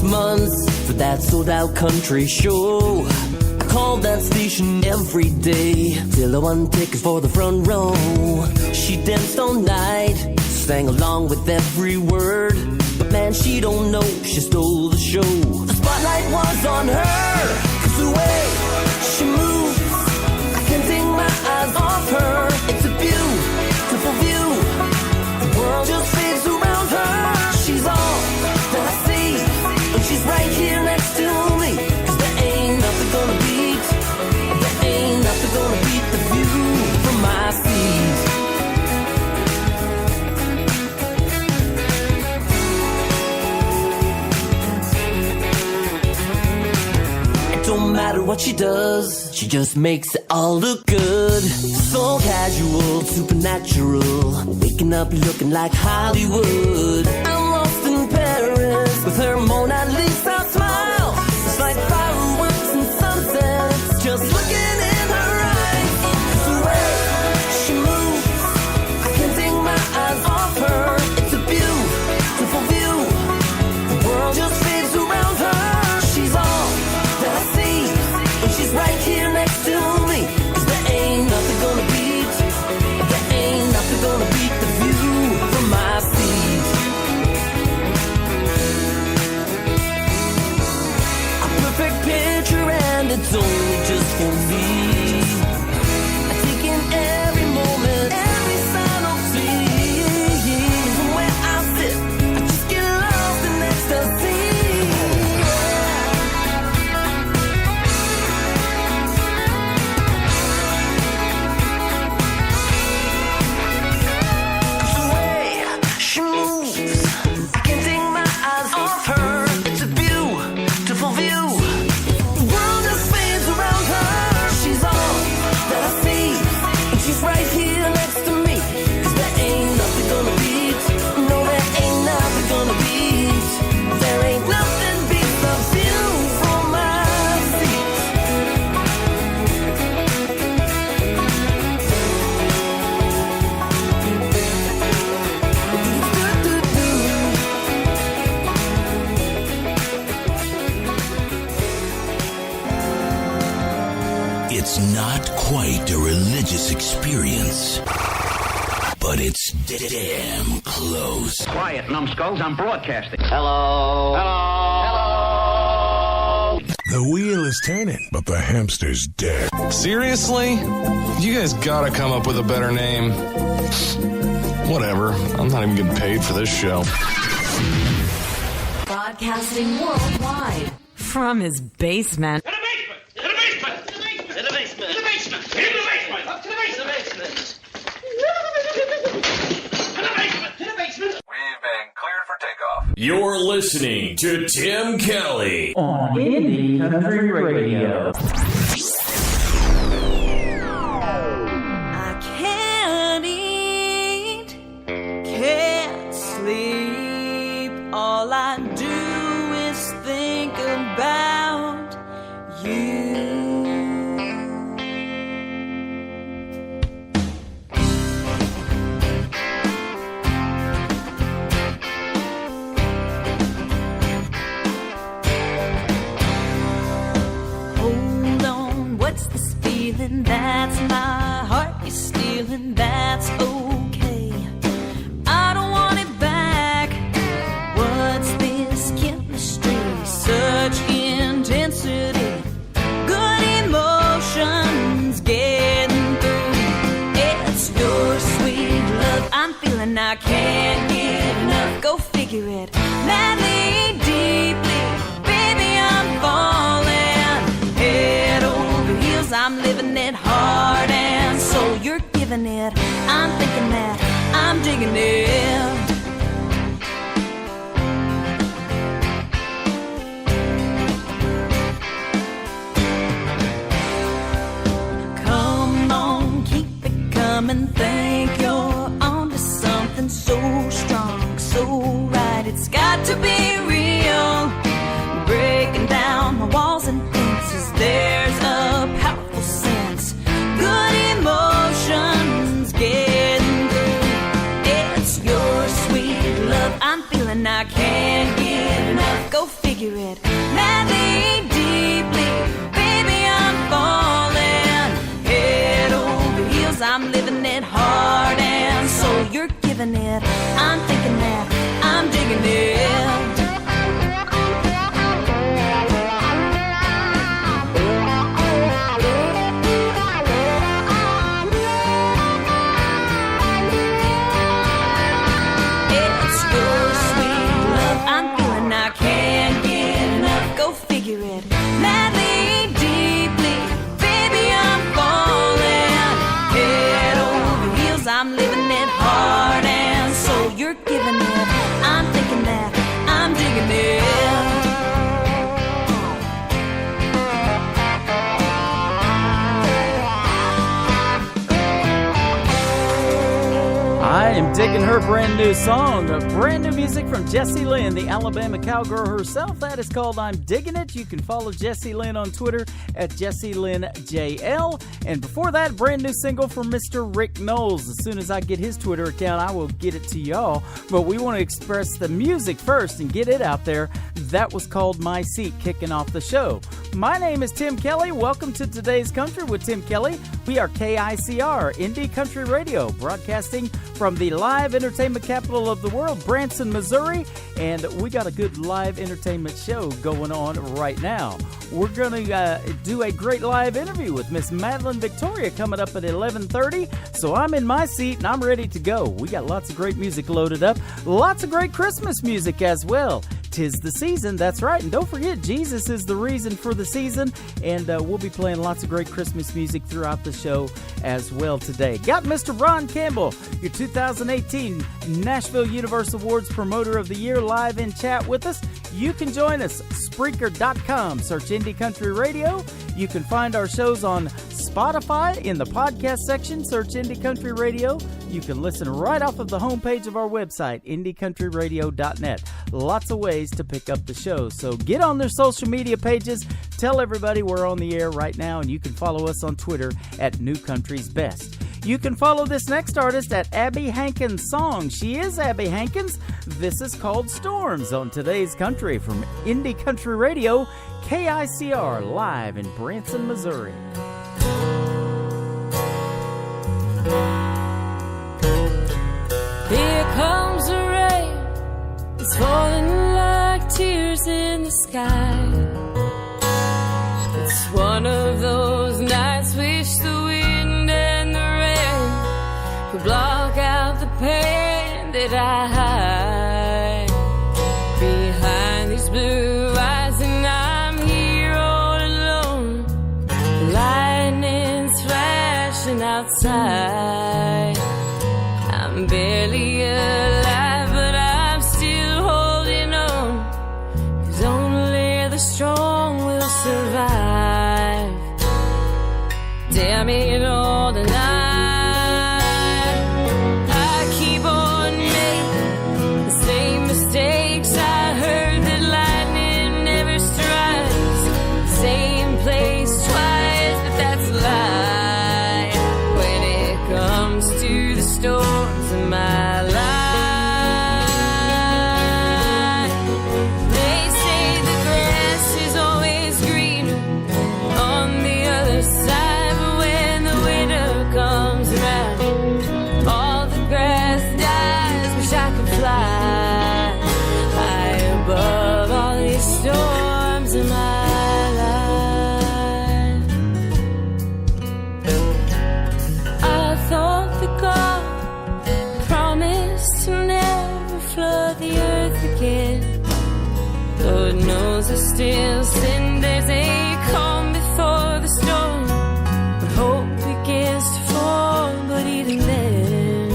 months for that sold-out country show. I called that station every day till I won tickets for the front row. She danced all night, sang along with every word, but man, she don't know she stole the show. The spotlight was on her, 'cause the way she moves, I can't take my eyes off her. It's a beautiful view, the world just fades around her. She's all that I see, and she's right here next to me. 'Cause there ain't nothing gonna beat, there ain't nothing gonna beat the view from my seat. Don't matter what she does, she just makes it all look good. So casual, supernatural, waking up looking like Hollywood. I'm lost in Paris with her Mona Lisa smile. It's like fireworks and sunsets, just looking in her eyes. The way she moves, I can't take my eyes off her. It's a beautiful view, the world just fades around her. She's all that I see, and she's right here next to me. 'Cause there ain't nothing gonna beat, there ain't nothing gonna beat the view from my seat. A perfect picture and it's only just for me. I take in every moment, every sign of see. From where I sit, I just get lost in ecstasy. It's not quite a religious experience, but it's damn close. Quiet, numbskulls, I'm broadcasting. Hello. Hello. Hello. The wheel is turning, but the hamster's dead. Seriously? You guys gotta come up with a better name. Whatever. I'm not even getting paid for this show. Broadcasting worldwide from his basement. You're listening to Tim Kelly on Indie Country Radio. I can't eat, can't sleep. All I do is think about you. That's my heart is stealing, that's okay. I don't want it back. What's this chemistry? Such intensity. Good emotions getting through. It's your sweet love I'm feeling, I can't get enough. Go figure it. Madly, deeply, baby, I'm falling. Head over heels, I'm living it hard and soul. You're giving it, I'm thinking that I'm digging it. Come on, keep it coming. Think you're onto something so strong, so right. It's got to be real. Breaking down my walls and fences. There's a powerful sense. Good emotions getting through. It's your sweet love I'm feeling, I can't get enough. Go figure figure it. Madly, deeply, baby, I'm falling. Head over heels, I'm living it hard and soul. You're giving it, I'm thinking that I'm digging it. I'm living it hard and so you're giving it. I'm thinking that I'm digging it. I am digging her brand new song, brand new music from Jessie Lynn, the Alabama cowgirl herself. That is called I'm Digging It. You can follow Jessie Lynn on Twitter at JessieLynnJL. And before that, brand new single from Mr. Rick Knowles. As soon as I get his Twitter account, I will get it to y'all. But we want to express the music first and get it out there. That was called My Seat, kicking off the show. My name is Tim Kelly. Welcome to Today's Country with Tim Kelly. We are KICR, Indie Country Radio, broadcasting from the live entertainment capital of the world, Branson, Missouri. And we got a good live entertainment show going on right now. We're going to do a great live interview with Miss Madelyn Victoria coming up at 11:30. So I'm in my seat and I'm ready to go. We got lots of great music loaded up. Lots of great Christmas music as well. 'Tis the season, that's right. And don't forget, Jesus is the reason for the season. And we'll be playing lots of great Christmas music throughout the show as well today. Got Mr. Ron Campbell, your 2018 Nashville Universal Awards Promoter of the Year, live in chat with us. You can join us, Spreaker.com. Search Indie Country Radio. You can find our shows on Spotify in the podcast section. Search Indie Country Radio. You can listen right off of the homepage of our website, IndieCountryRadio.net. Lots of ways to pick up the show. So get on their social media pages. Tell everybody we're on the air right now, and you can follow us on Twitter at New Country's Best. You can follow this next artist at Abby Hankins Song. She is Abby Hankins. This is called Storms on Today's Country from Indie Country Radio, KICR, live in Branson, Missouri. Here comes the rain, it's falling like tears in the sky. It's one of those nights wish the wind and the rain could block out the pain that I hide behind these blue eyes, and I'm here all alone. The lightning's flashing outside. I'm barely alive, but I'm still holding on, 'cause only the strong will survive. Damn it all tonight, I keep on making the same mistakes. I heard that lightning never strikes the same place twice, but that's a lie when it comes to the storms in my life. They say the grass is always greener on the other side, but when the winter comes around, all the grass dies. Wish I could fly high above all these storms in my life. I thought that God promised to never flood the earth again. Lord knows I still sin. There's a calm before the storm, but hope begins to form. But even then,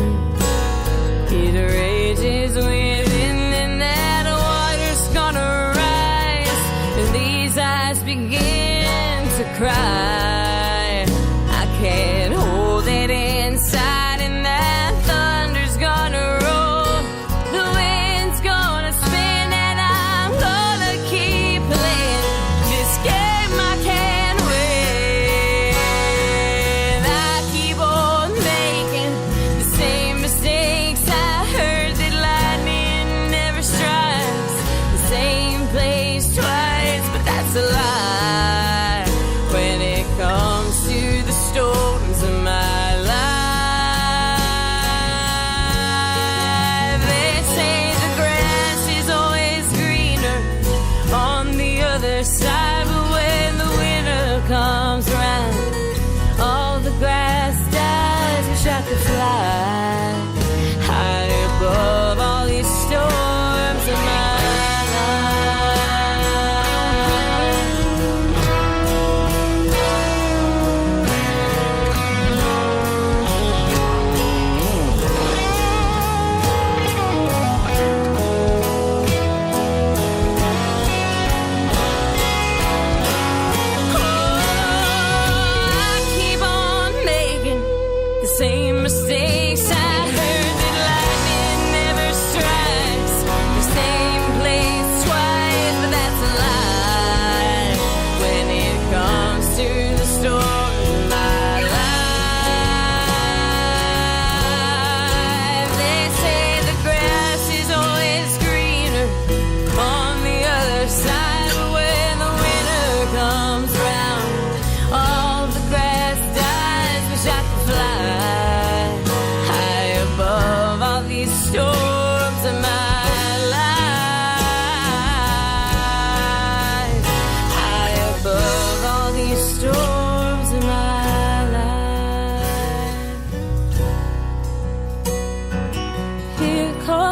it rages within, and that water's gonna rise, and these eyes begin to cry. I can't hold it inside, and that thunder's gonna roll. The wind's gonna spin, and I'm gonna keep playing this game.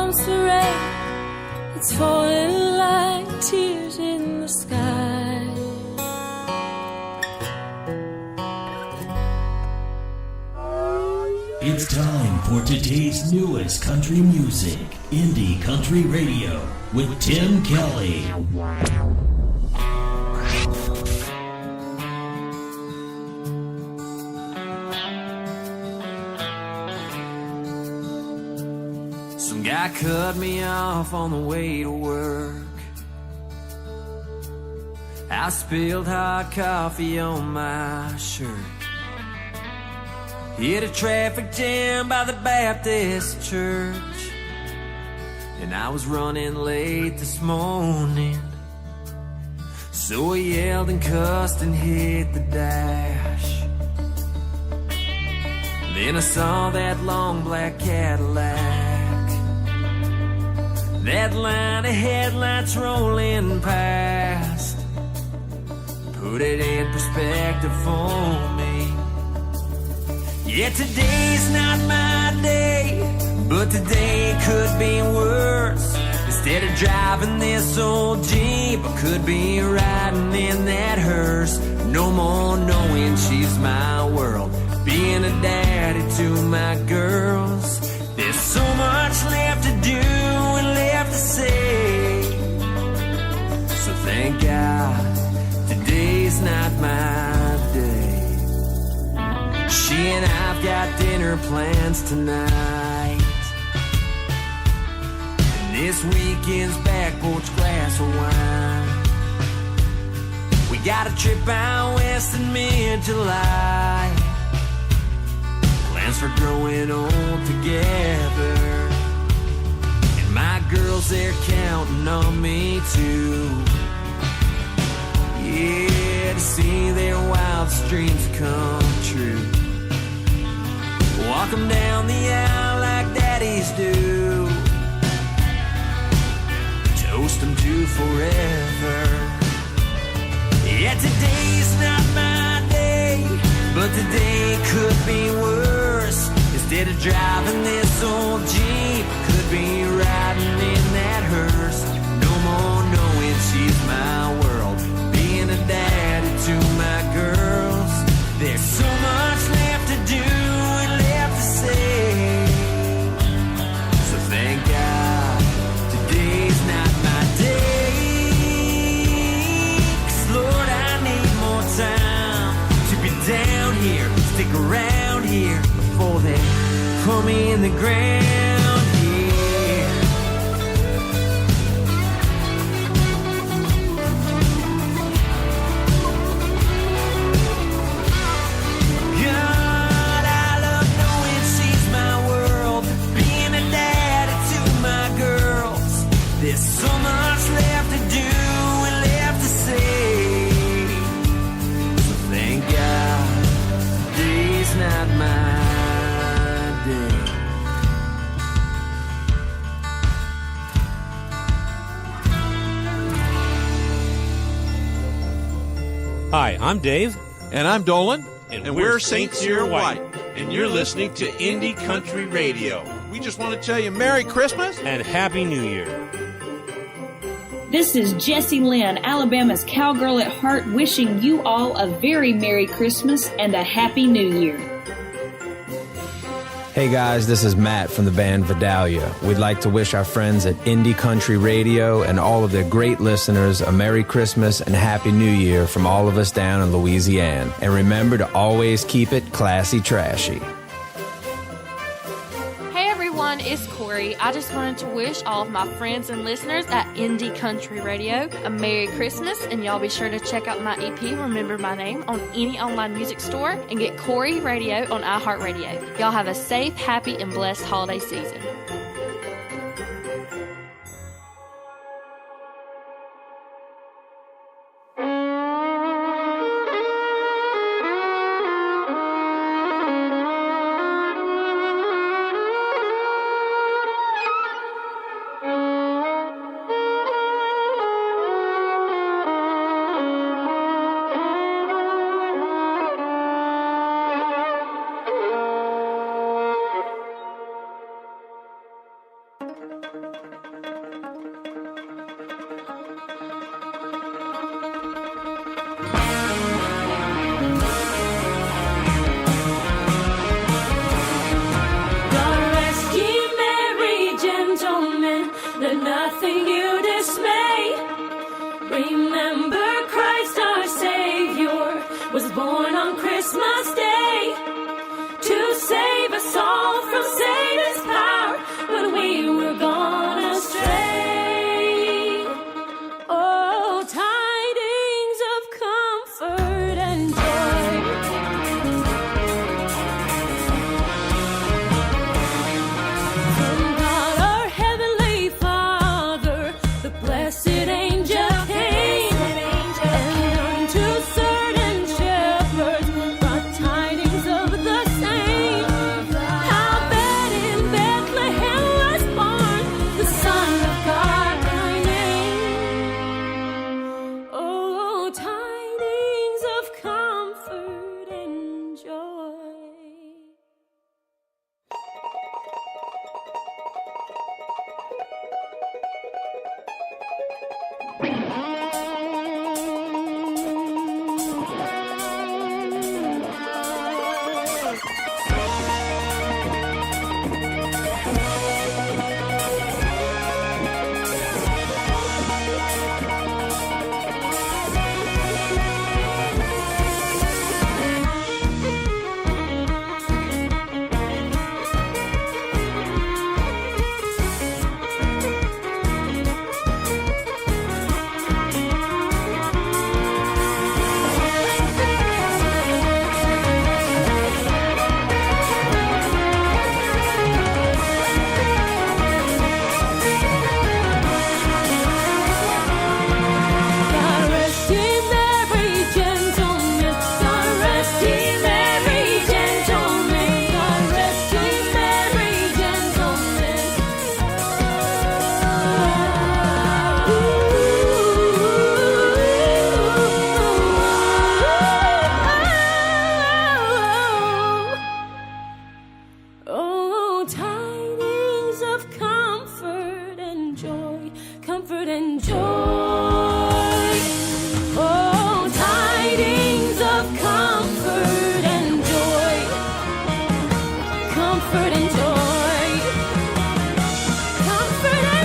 comes the rain, it's falling like tears in the sky. It's time for today's newest country music, Indie Country Radio, with Tim Kelly. Some guy cut me off on the way to work. I spilled hot coffee on my shirt. Hit a traffic jam by the Baptist church, and I was running late this morning. So I yelled and cussed and hit the dash. Then I saw that long black Cadillac, that line of headlights rolling past, put it in perspective for me. Yeah, today's not my day, but today could be worse. Instead of driving this old Jeep, I could be riding in that hearse. No more knowing she's my world, being a daddy to my girls. There's so much left to do and left to say. So thank God today's not my day. She and I've got dinner plans tonight, and this weekend's back porch glass of wine. We got a trip out west in mid-July, plans for growing old together, and my girls, they're counting on me too. Yeah, to see their wildest dreams come true. Walk them down the aisle like daddies do, toast them to forever. Yeah, today's not my day, but today could be worse. Instead of driving this old Jeep, could be riding in that hearse. No more knowing she's my world, being a daddy to my girls. There's so much left to do and left to say. So thank God today's not my day. 'Cause Lord, I need more time to be down here, stick around here before they put me in the ground. Yeah. God, I love knowing she's my world, being a daddy to my girls. There's so much left to do and left to say. So thank God today's not my day. Hi, I'm Dave. And I'm Dolan. And we're St. Cyr White. And you're listening to Indie Country Radio. We just want to tell you Merry Christmas and Happy New Year. This is Jessie Lynn, Alabama's cowgirl at heart, wishing you all a very Merry Christmas and a Happy New Year. Hey guys, this is Matt from the band Vidalia. We'd like to wish our friends at Indie Country Radio and all of their great listeners a Merry Christmas and Happy New Year from all of us down in Louisiana. And remember to always keep it classy trashy. Hey everyone, it's Corey. I just wanted to wish all of my friends and listeners at Indie Country Radio a Merry Christmas, and y'all be sure to check out my EP, Remember My Name, on any online music store, and get Corey Radio on iHeartRadio. Y'all have a safe, happy, and blessed holiday season. God rest ye merry gentlemen, let nothing you dismay. Remember Christ our Savior was born on Christmas Day to save us all from Satan's power when we were gone astray. Oh, tidings of comfort and joy. From God our Heavenly Father, the blessed angel came, and unto certain shepherds brought tidings of the same. How that in Bethlehem was born the Son of God by name. Oh, tidings of comfort and joy. God rest ye merry gentlemen, God rest ye merry gentlemen, God rest ye merry gentlemen. Oh, tidings of comfort and joy, comfort and joy. Oh, tidings of comfort and joy, comfort and joy, comfort and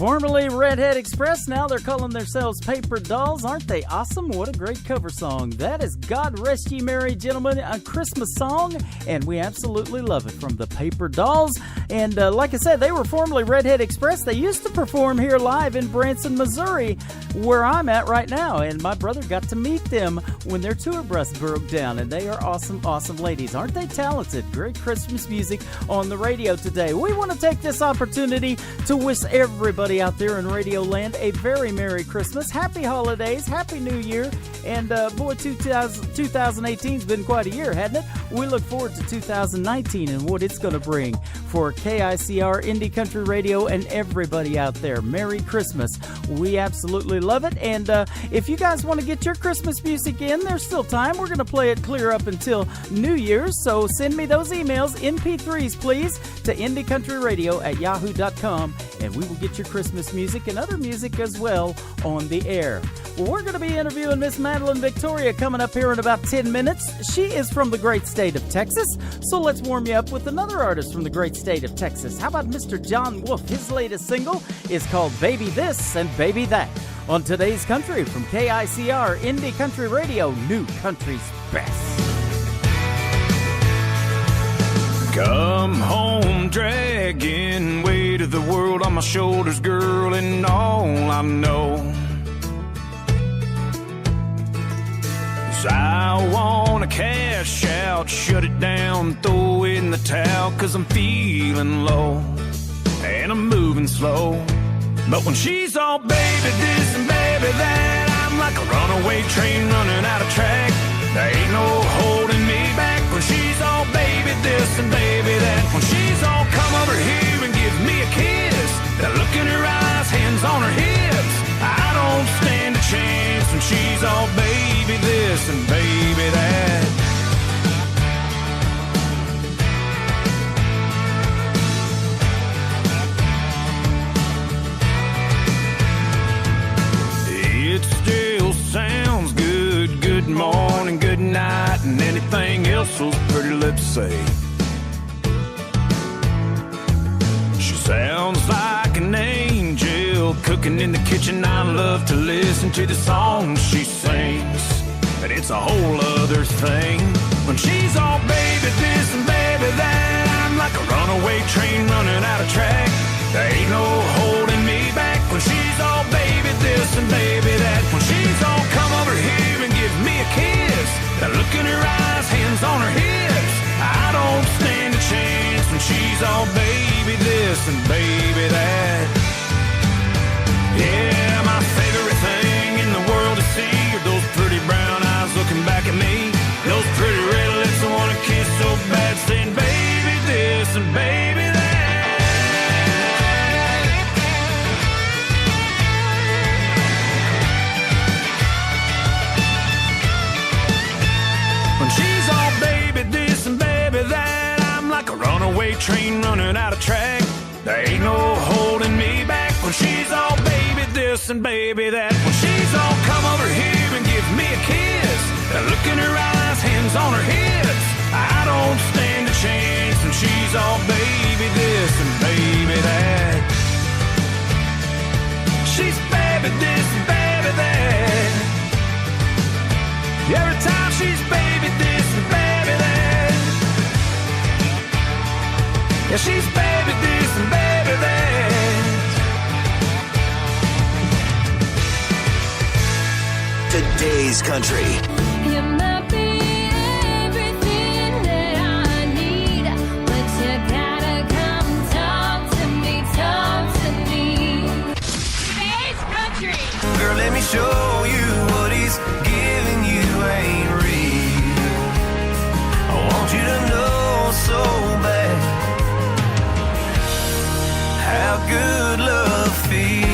Formerly Redhead Express, now they're calling themselves Paper Dolls. Aren't they awesome? What a great cover song. That is God Rest Ye Merry Gentlemen, a Christmas song, and we absolutely love it from the Paper Dolls. And like I said, they were formerly Redhead Express. They used to perform here live in Branson, Missouri, where I'm at right now, and my brother got to meet them when their tour bus broke down, and they are awesome, awesome ladies. Aren't they talented? Great Christmas music on the radio today. We want to take this opportunity to wish everybody out there in Radio Land a very Merry Christmas, Happy Holidays, Happy New Year, and boy, 2018's been quite a year, hasn't it? We look forward to 2019 and what it's going to bring for KICR, Indie Country Radio, and everybody out there. Merry Christmas. We absolutely love it, and if you guys want to get your Christmas music in, there's still time. We're going to play it clear up until New Year's, so send me those emails, MP3s please, to indiecountryradio@yahoo.com, and we will get your Christmas music and other music as well on the air. Well, we're going to be interviewing Miss Madelyn Victoria coming up here in about 10 minutes. She is from the great state of Texas, so let's warm you up with another artist from the great state of Texas. How about Mr. John Wolf? His latest single is called Baby This and Baby That on Today's Country from KICR, Indie Country Radio, New Country's Best. Come home dragging weight of the world on my shoulders, girl, and all I know is I wanna cash out, shut it down, throw in the towel, 'cause I'm feeling low and I'm moving slow. But when she's all baby this and baby that, I'm like a runaway train running out of track. There ain't no holding me back when she's all baby this and baby that. When she's all come over here and give me a kiss, that look in her eyes, hands on her hips, I don't stand a chance when she's all baby this and baby that. and good night, and anything else those pretty lips say. She sounds like an angel cooking in the kitchen. I love to listen to the songs she sings, but it's a whole other thing when she's all baby this and baby that. I'm like a runaway train running out of track. There ain't no holding me back when she's all baby this and baby that. When she's all come over here and give me a kiss, that look in her eyes, hands on her hips, I don't stand a chance when she's all baby this and baby that. Yeah, my favorite thing in the world to see are those pretty brown eyes looking back at me, those pretty red lips I wanna kiss so bad, saying baby this and baby that. When she's all baby this and baby that, I'm like a runaway train running out of track. There ain't no holding me back when she's all baby this and baby that. When she's all come over here and give me a kiss, that look in her eyes, hands on her hips, I don't stand a chance when she's all baby this and baby that. She's baby this and baby that. Every time she's baby this and baby that. Yeah, she's baby this and baby that. Today's country. You might be everything that I need, but you gotta come talk to me, talk to me. Today's country. Girl, let me show you what he's giving you ain't real. I want you to know so bad how good love feels.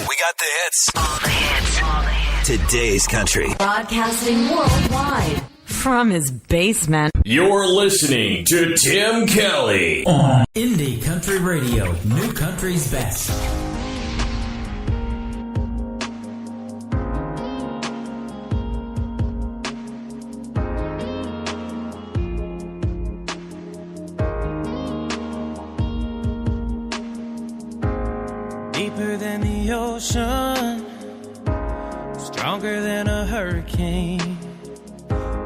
We got the hits. All the hits. All the hits. Today's country. Broadcasting worldwide from his basement. You're listening to Tim Kelly on Indie Country Radio, New Country's Best. Deeper than the ocean, stronger than a hurricane,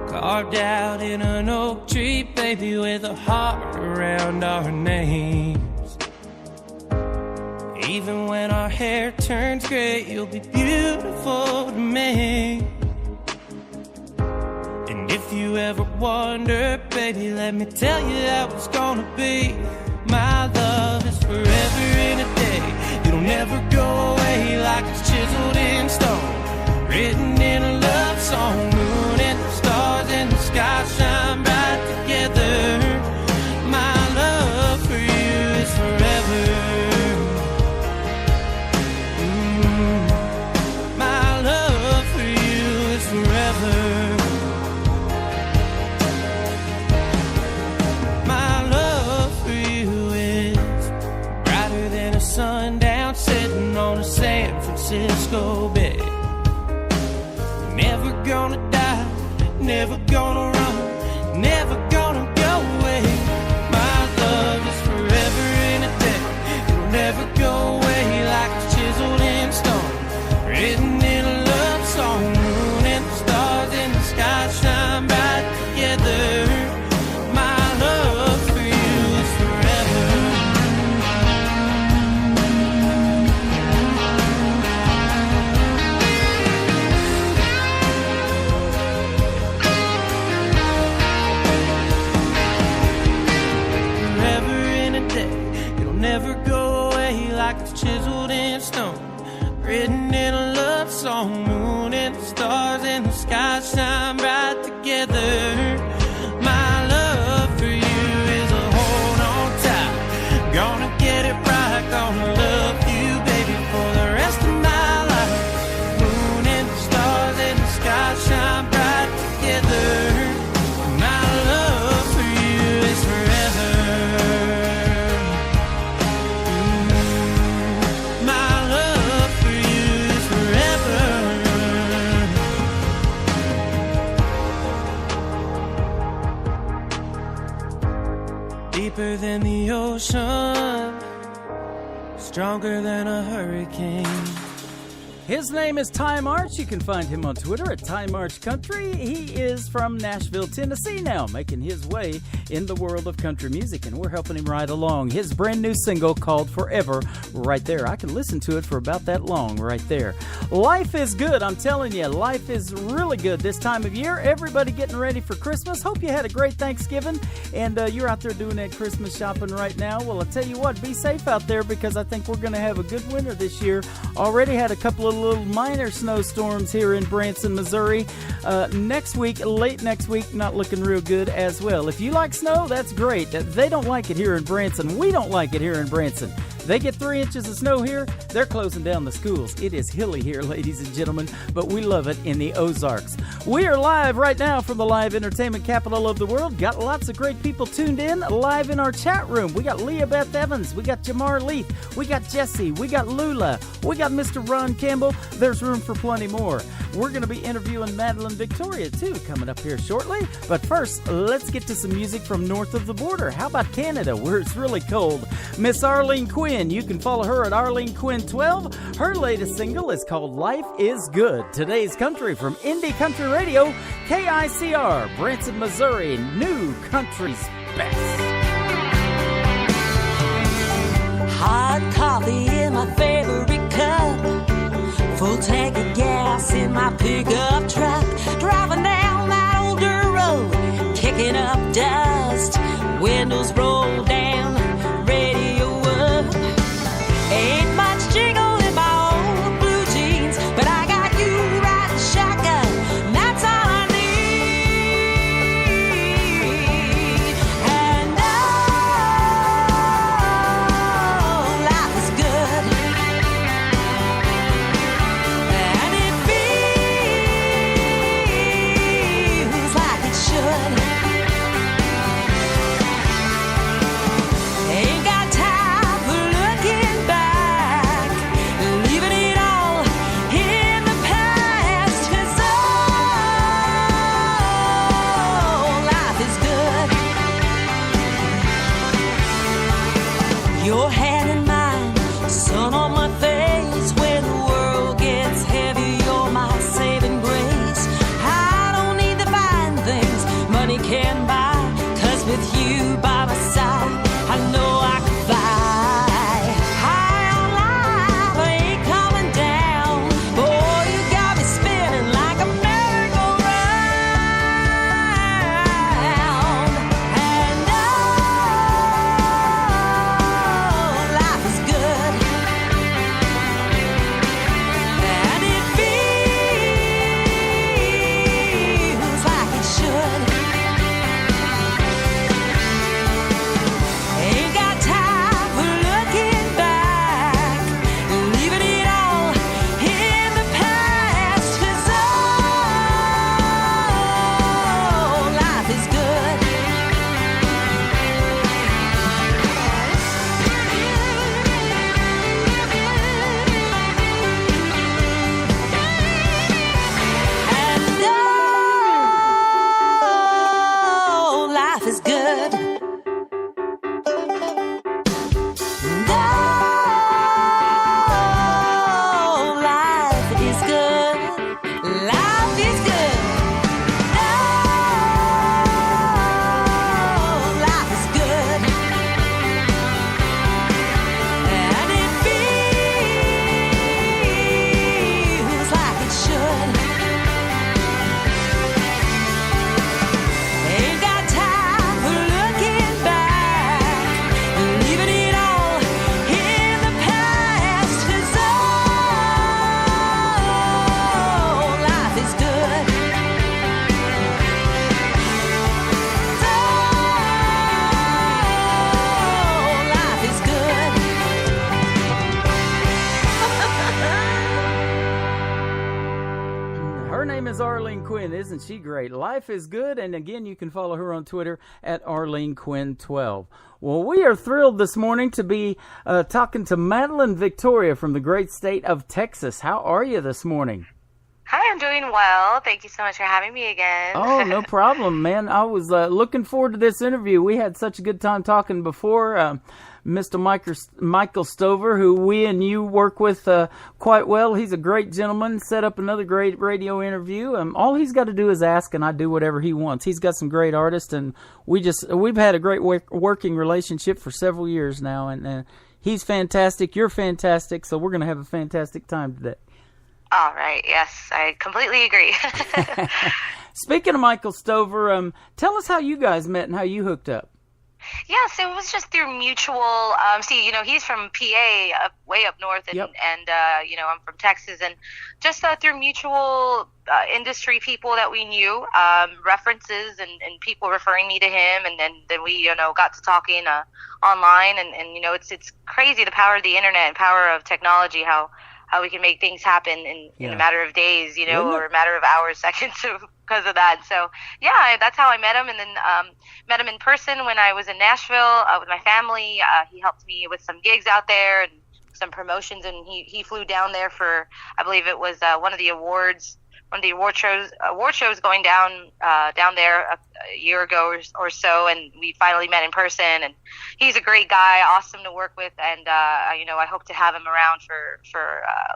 carved out in an oak tree, baby, with a heart around our names. Even when our hair turns gray, you'll be beautiful to me. And if you ever wonder, baby, let me tell you how it's gonna be. My love is forever in a day. It'll never go away like it's chiseled in stone, written in a love song. Moon and the stars and the sky shine bright together. My love for you is forever. My love for you is forever. My love for you is brighter than a sundown sitting on a San Francisco bay. Never gonna die, never gonna run, never gonna go away. My love is forever in a day. It'll never go away like it's chiseled in stone, written in a love song. Moon and the stars and the sky shine bright together. My love for you is forever. Never go away like it's chiseled in stone, written in a love song. Moon and the stars and the sky shine bright together. My love for you is a hold on tight. Gonna get it right, gonna love you, baby, for the rest of my life. Moon and the stars and the sky shine bright together. My love for you is forever. My love for you is forever. deeper than the ocean, stronger than a hurricane. His name is Ty March. You can find him on Twitter at Ty March Country. He is from Nashville, Tennessee now, making his way in the world of country music, and we're helping him right along. His brand new single called Forever, right there. I can listen to it for about that long right there. Life is good. I'm telling you, life is really good this time of year. Everybody getting ready for Christmas. Hope you had a great Thanksgiving, and you're out there doing that Christmas shopping right now. Well, I'll tell you what, be safe out there, because I think we're going to have a good winter this year. Already had a couple of little minor snowstorms here in Branson, Missouri. Next week, late next week, not looking real good as well. If you like snow, that's great. They don't like it here in Branson. We don't like it here in Branson. They get 3 inches of snow here, they're closing down the schools. It is hilly here, ladies and gentlemen, but we love it in the Ozarks. We are live right now from the live entertainment capital of the world. Got lots of great people tuned in live in our chat room. We got Leah Beth Evans, we got Jamar Leith, we got Jesse, we got Lula, we got Mr. Ron Campbell. There's room for plenty more. We're going to be interviewing Madelyn Victoria, too, coming up here shortly. But first, let's get to some music from north of the border. How about Canada, where it's really cold? Miss Arlene Quinn. You can follow her at Arlene Quinn 12. Her latest single is called Life is Good. Today's country from Indie Country Radio, KICR, Branson, Missouri, New Country's Best. Hot coffee in my favorite cup, full tank of gas in my pickup truck, driving down that old dirt road, kicking up dust, windows roll down, radio up. Ain't much jingle in my old blue jeans, but I got you riding shotgun, and that's all I need. And oh, life is good, and it feels like it should. Ain't got time for looking back, leaving it all in the past, 'cause oh, life is good. Your hand in mine, sun on my face, when the world gets heavy, you're my saving grace. I don't need the fine things money can buy, 'cause with you by my side, I know I can fly high on life. I ain't coming down. Boy, you got me spinning like a merry-go-round. And oh, life is good, and it feels like it should. Ain't got time for looking back, leaving it all in the past, 'cause oh, life is good. And oh, life is good. And oh, life is good. Life is good. Oh, life is good. And it feels like it should. Ain't got time for looking back, leaving it all in the past, 'cause oh, life is good. Oh, life is good. Her name is Arlene Quinn. Isn't she great? Life is good. And again, you can follow her on Twitter at Arlene Quinn 12. Well, we are thrilled this morning to be talking to Madelyn Victoria from the great state of Texas. How are you this morning? Hi, I'm doing well. Thank you so much for having me again. Oh, no problem, man. I was looking forward to this interview. We had such a good time talking before. Mr. Michael Stover, who we and you work with quite well. He's a great gentleman. Set up another great radio interview. All he's got to do is ask, and I do whatever he wants. He's got some great artists, and we've had a great working relationship for several years now. And he's fantastic. You're fantastic. So we're going to have a fantastic time today. All right. Yes, I completely agree. Speaking of Michael Stover, tell us how you guys met and how you hooked up. Yeah, so it was just through mutual. He's from PA, way up north, and I'm from Texas, and just through mutual industry people that we knew, references, and people referring me to him, and then we got to talking online, and it's crazy, the power of the internet and power of technology, how we can make things happen in a matter of days, or a matter of hours, seconds, because of that. So, yeah, that's how I met him. And then met him in person when I was in Nashville with my family. He helped me with some gigs out there and some promotions. And he flew down there for, I believe it was one of the award shows going down there a year ago or so, and we finally met in person, and he's a great guy, awesome to work with, and I hope to have him around for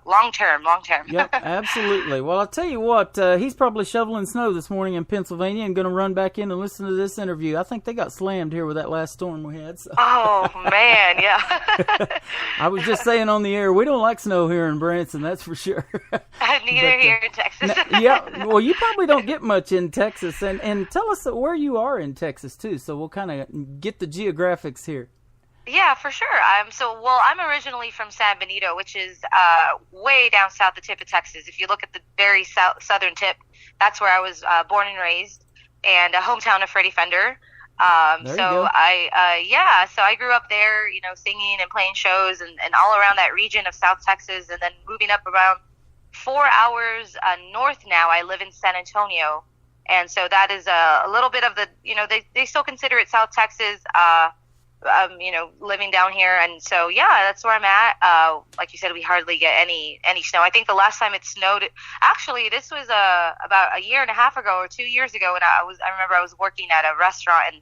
long term. Yep, absolutely. Well, I'll tell you what, he's probably shoveling snow this morning in Pennsylvania and going to run back in and listen to this interview. I think they got slammed here with that last storm we had. So. Oh, man, yeah. I was just saying on the air, we don't like snow here in Branson, that's for sure. Neither here in Texas. Yeah, well, you probably don't get much in Texas, and tell us where you are in Texas too, so we'll kind of get the geographics here. Yeah, for sure. I'm originally from San Benito, which is way down south the tip of Texas. If you look at the very southern tip, that's where I was born and raised, and a hometown of Freddie Fender. So I grew up there, singing and playing shows and all around that region of South Texas, and then moving up around 4 hours north now. I live in San Antonio, and so that is a little bit of the, they still consider it South Texas, living down here, and so that's where I'm at. Like you said, we hardly get any snow. I think the last time it snowed, actually, this was about a year and a half ago or 2 years ago, and I remember I was working at a restaurant, and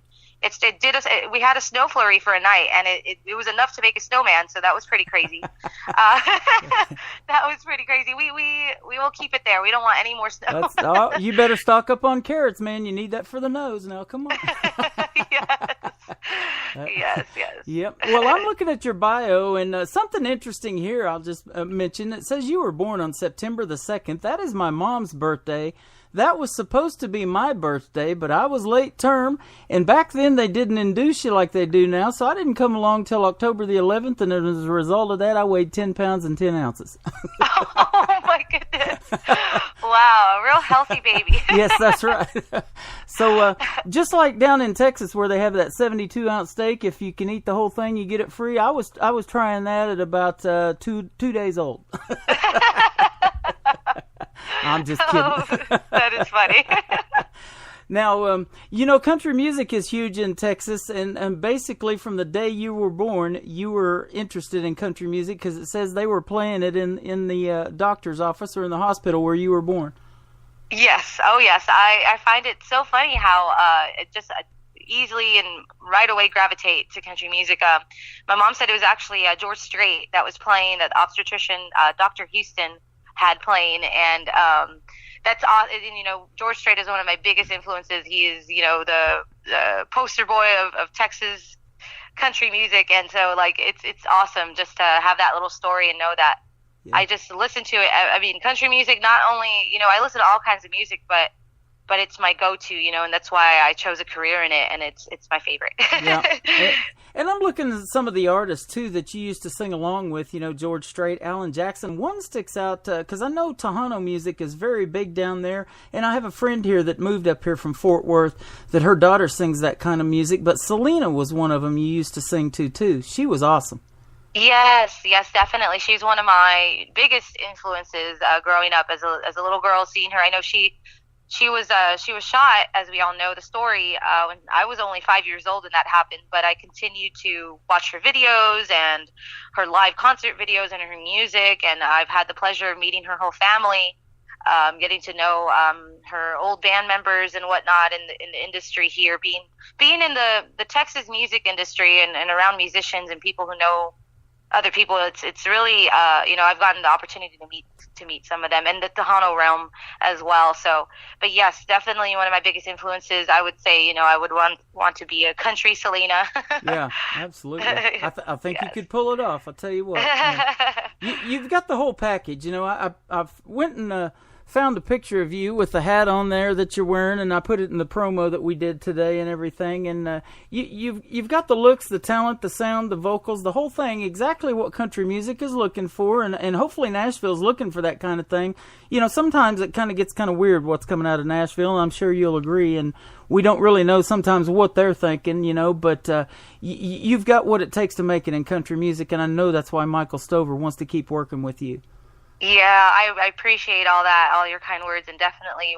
we had a snow flurry for a night, and it was enough to make a snowman, so that was pretty crazy. That was pretty crazy. We will keep it there. We don't want any more snow. You better stock up on carrots, man. You need that for the nose now. Come on. Yes. Yep. Well, I'm looking at your bio, and something interesting here I'll just mention. It says you were born on September the 2nd. That is my mom's birthday. That was supposed to be my birthday, but I was late term, and back then they didn't induce you like they do now, so I didn't come along till October the 11th, and as a result of that, I weighed 10 pounds and 10 ounces. Oh, my goodness. Wow, a real healthy baby. Yes, that's right. So just like down in Texas where they have that 72-ounce steak, if you can eat the whole thing, you get it free. I was trying that at about 2 days old. I'm just kidding. Oh, that is funny. Now, country music is huge in Texas, and basically from the day you were born, you were interested in country music because it says they were playing it in the doctor's office or in the hospital where you were born. Yes. Oh, yes. I find it so funny how it just easily and right away gravitate to country music. My mom said it was actually George Strait that was playing, that obstetrician Dr. Houston had playing, and that's awesome. George Strait is one of my biggest influences. He is, the poster boy of Texas country music, and so it's awesome just to have that little story and know that. Yeah. I just listen to it. I mean, country music, not only, I listen to all kinds of music, but it's my go-to, and that's why I chose a career in it, and it's my favorite. Yeah. And I'm looking at some of the artists, too, that you used to sing along with, George Strait, Alan Jackson. One sticks out, because I know Tejano music is very big down there, and I have a friend here that moved up here from Fort Worth that her daughter sings that kind of music, but Selena was one of them you used to sing to, too. She was awesome. Yes, definitely. She's one of my biggest influences growing up as a little girl, seeing her. I know she was shot, as we all know the story, when I was only 5 years old and that happened, but I continued to watch her videos and her live concert videos and her music, and I've had the pleasure of meeting her whole family. getting to know her old band members and whatnot in the industry here, being in the Texas music industry and around musicians and people who know other people. It's really I've gotten the opportunity to meet some of them in the Tejano realm as well. So, but yes, definitely one of my biggest influences. I would say I would want to be a country Selena. Yeah, absolutely. I think you could pull it off. I'll tell you what. You've got the whole package. I've went and found a picture of you with the hat on there that you're wearing, and I put it in the promo that we did today and everything. And you've got the looks, the talent, the sound, the vocals, the whole thing, exactly what country music is looking for, and hopefully Nashville's looking for that kind of thing. Sometimes it kind of gets kind of weird what's coming out of Nashville, and I'm sure you'll agree, and we don't really know sometimes what they're thinking, but you've got what it takes to make it in country music, and I know that's why Michael Stover wants to keep working with you. Yeah, I appreciate all that, all your kind words, and definitely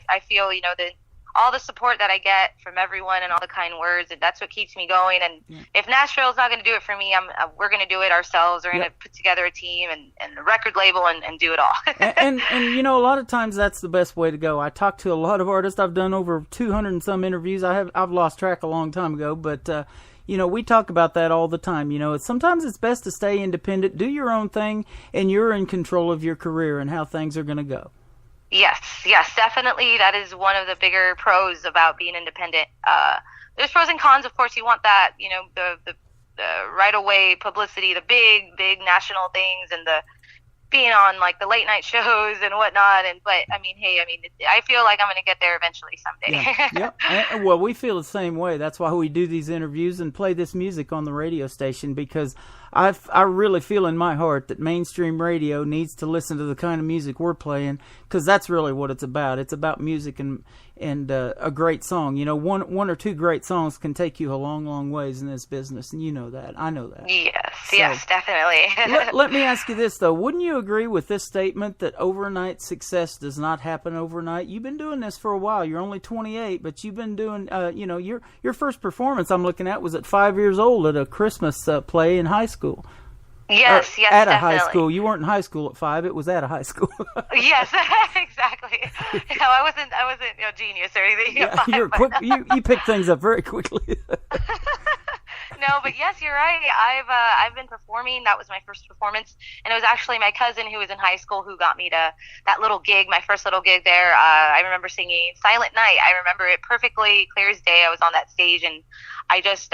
I feel, that all the support that I get from everyone and all the kind words, and that's what keeps me going. And if Nashville's not going to do it for me, we're going to do it ourselves. We're going to put together a team and a record label and do it all. and a lot of times that's the best way to go. I talk to a lot of artists. I've done over 200 and some interviews. I've lost track a long time ago, but we talk about that all the time. Sometimes it's best to stay independent, do your own thing, and you're in control of your career and how things are going to go. Yes, definitely. That is one of the bigger pros about being independent. There's pros and cons, of course. You want that, the right away publicity, the big national things, and the being on like the late night shows and whatnot. But I feel like I'm going to get there eventually someday. Yeah. Well, we feel the same way. That's why we do these interviews and play this music on the radio station, because I really feel in my heart that mainstream radio needs to listen to the kind of music we're playing, because that's really what it's about. It's about music and a great song. One or two great songs can take you a long ways in this business, and you know that. I know that. Yes, definitely. let me ask you this, though. Wouldn't you agree with this statement that overnight success does not happen overnight? You've been doing this for a while. You're only 28, but you've been doing, your first performance I'm looking at was at 5 years old at a Christmas play in high school. Yes, at definitely. A high school. You weren't in high school at 5. It was at a high school. Yes, exactly. I wasn't genius or anything. Yeah, you're quick. You pick things up very quickly. No, but yes, you're right. I've been performing. That was my first performance, and it was actually my cousin who was in high school who got me to that little gig, my first little gig there. I remember singing Silent Night. I remember it perfectly, clear as day. I was on that stage, and I just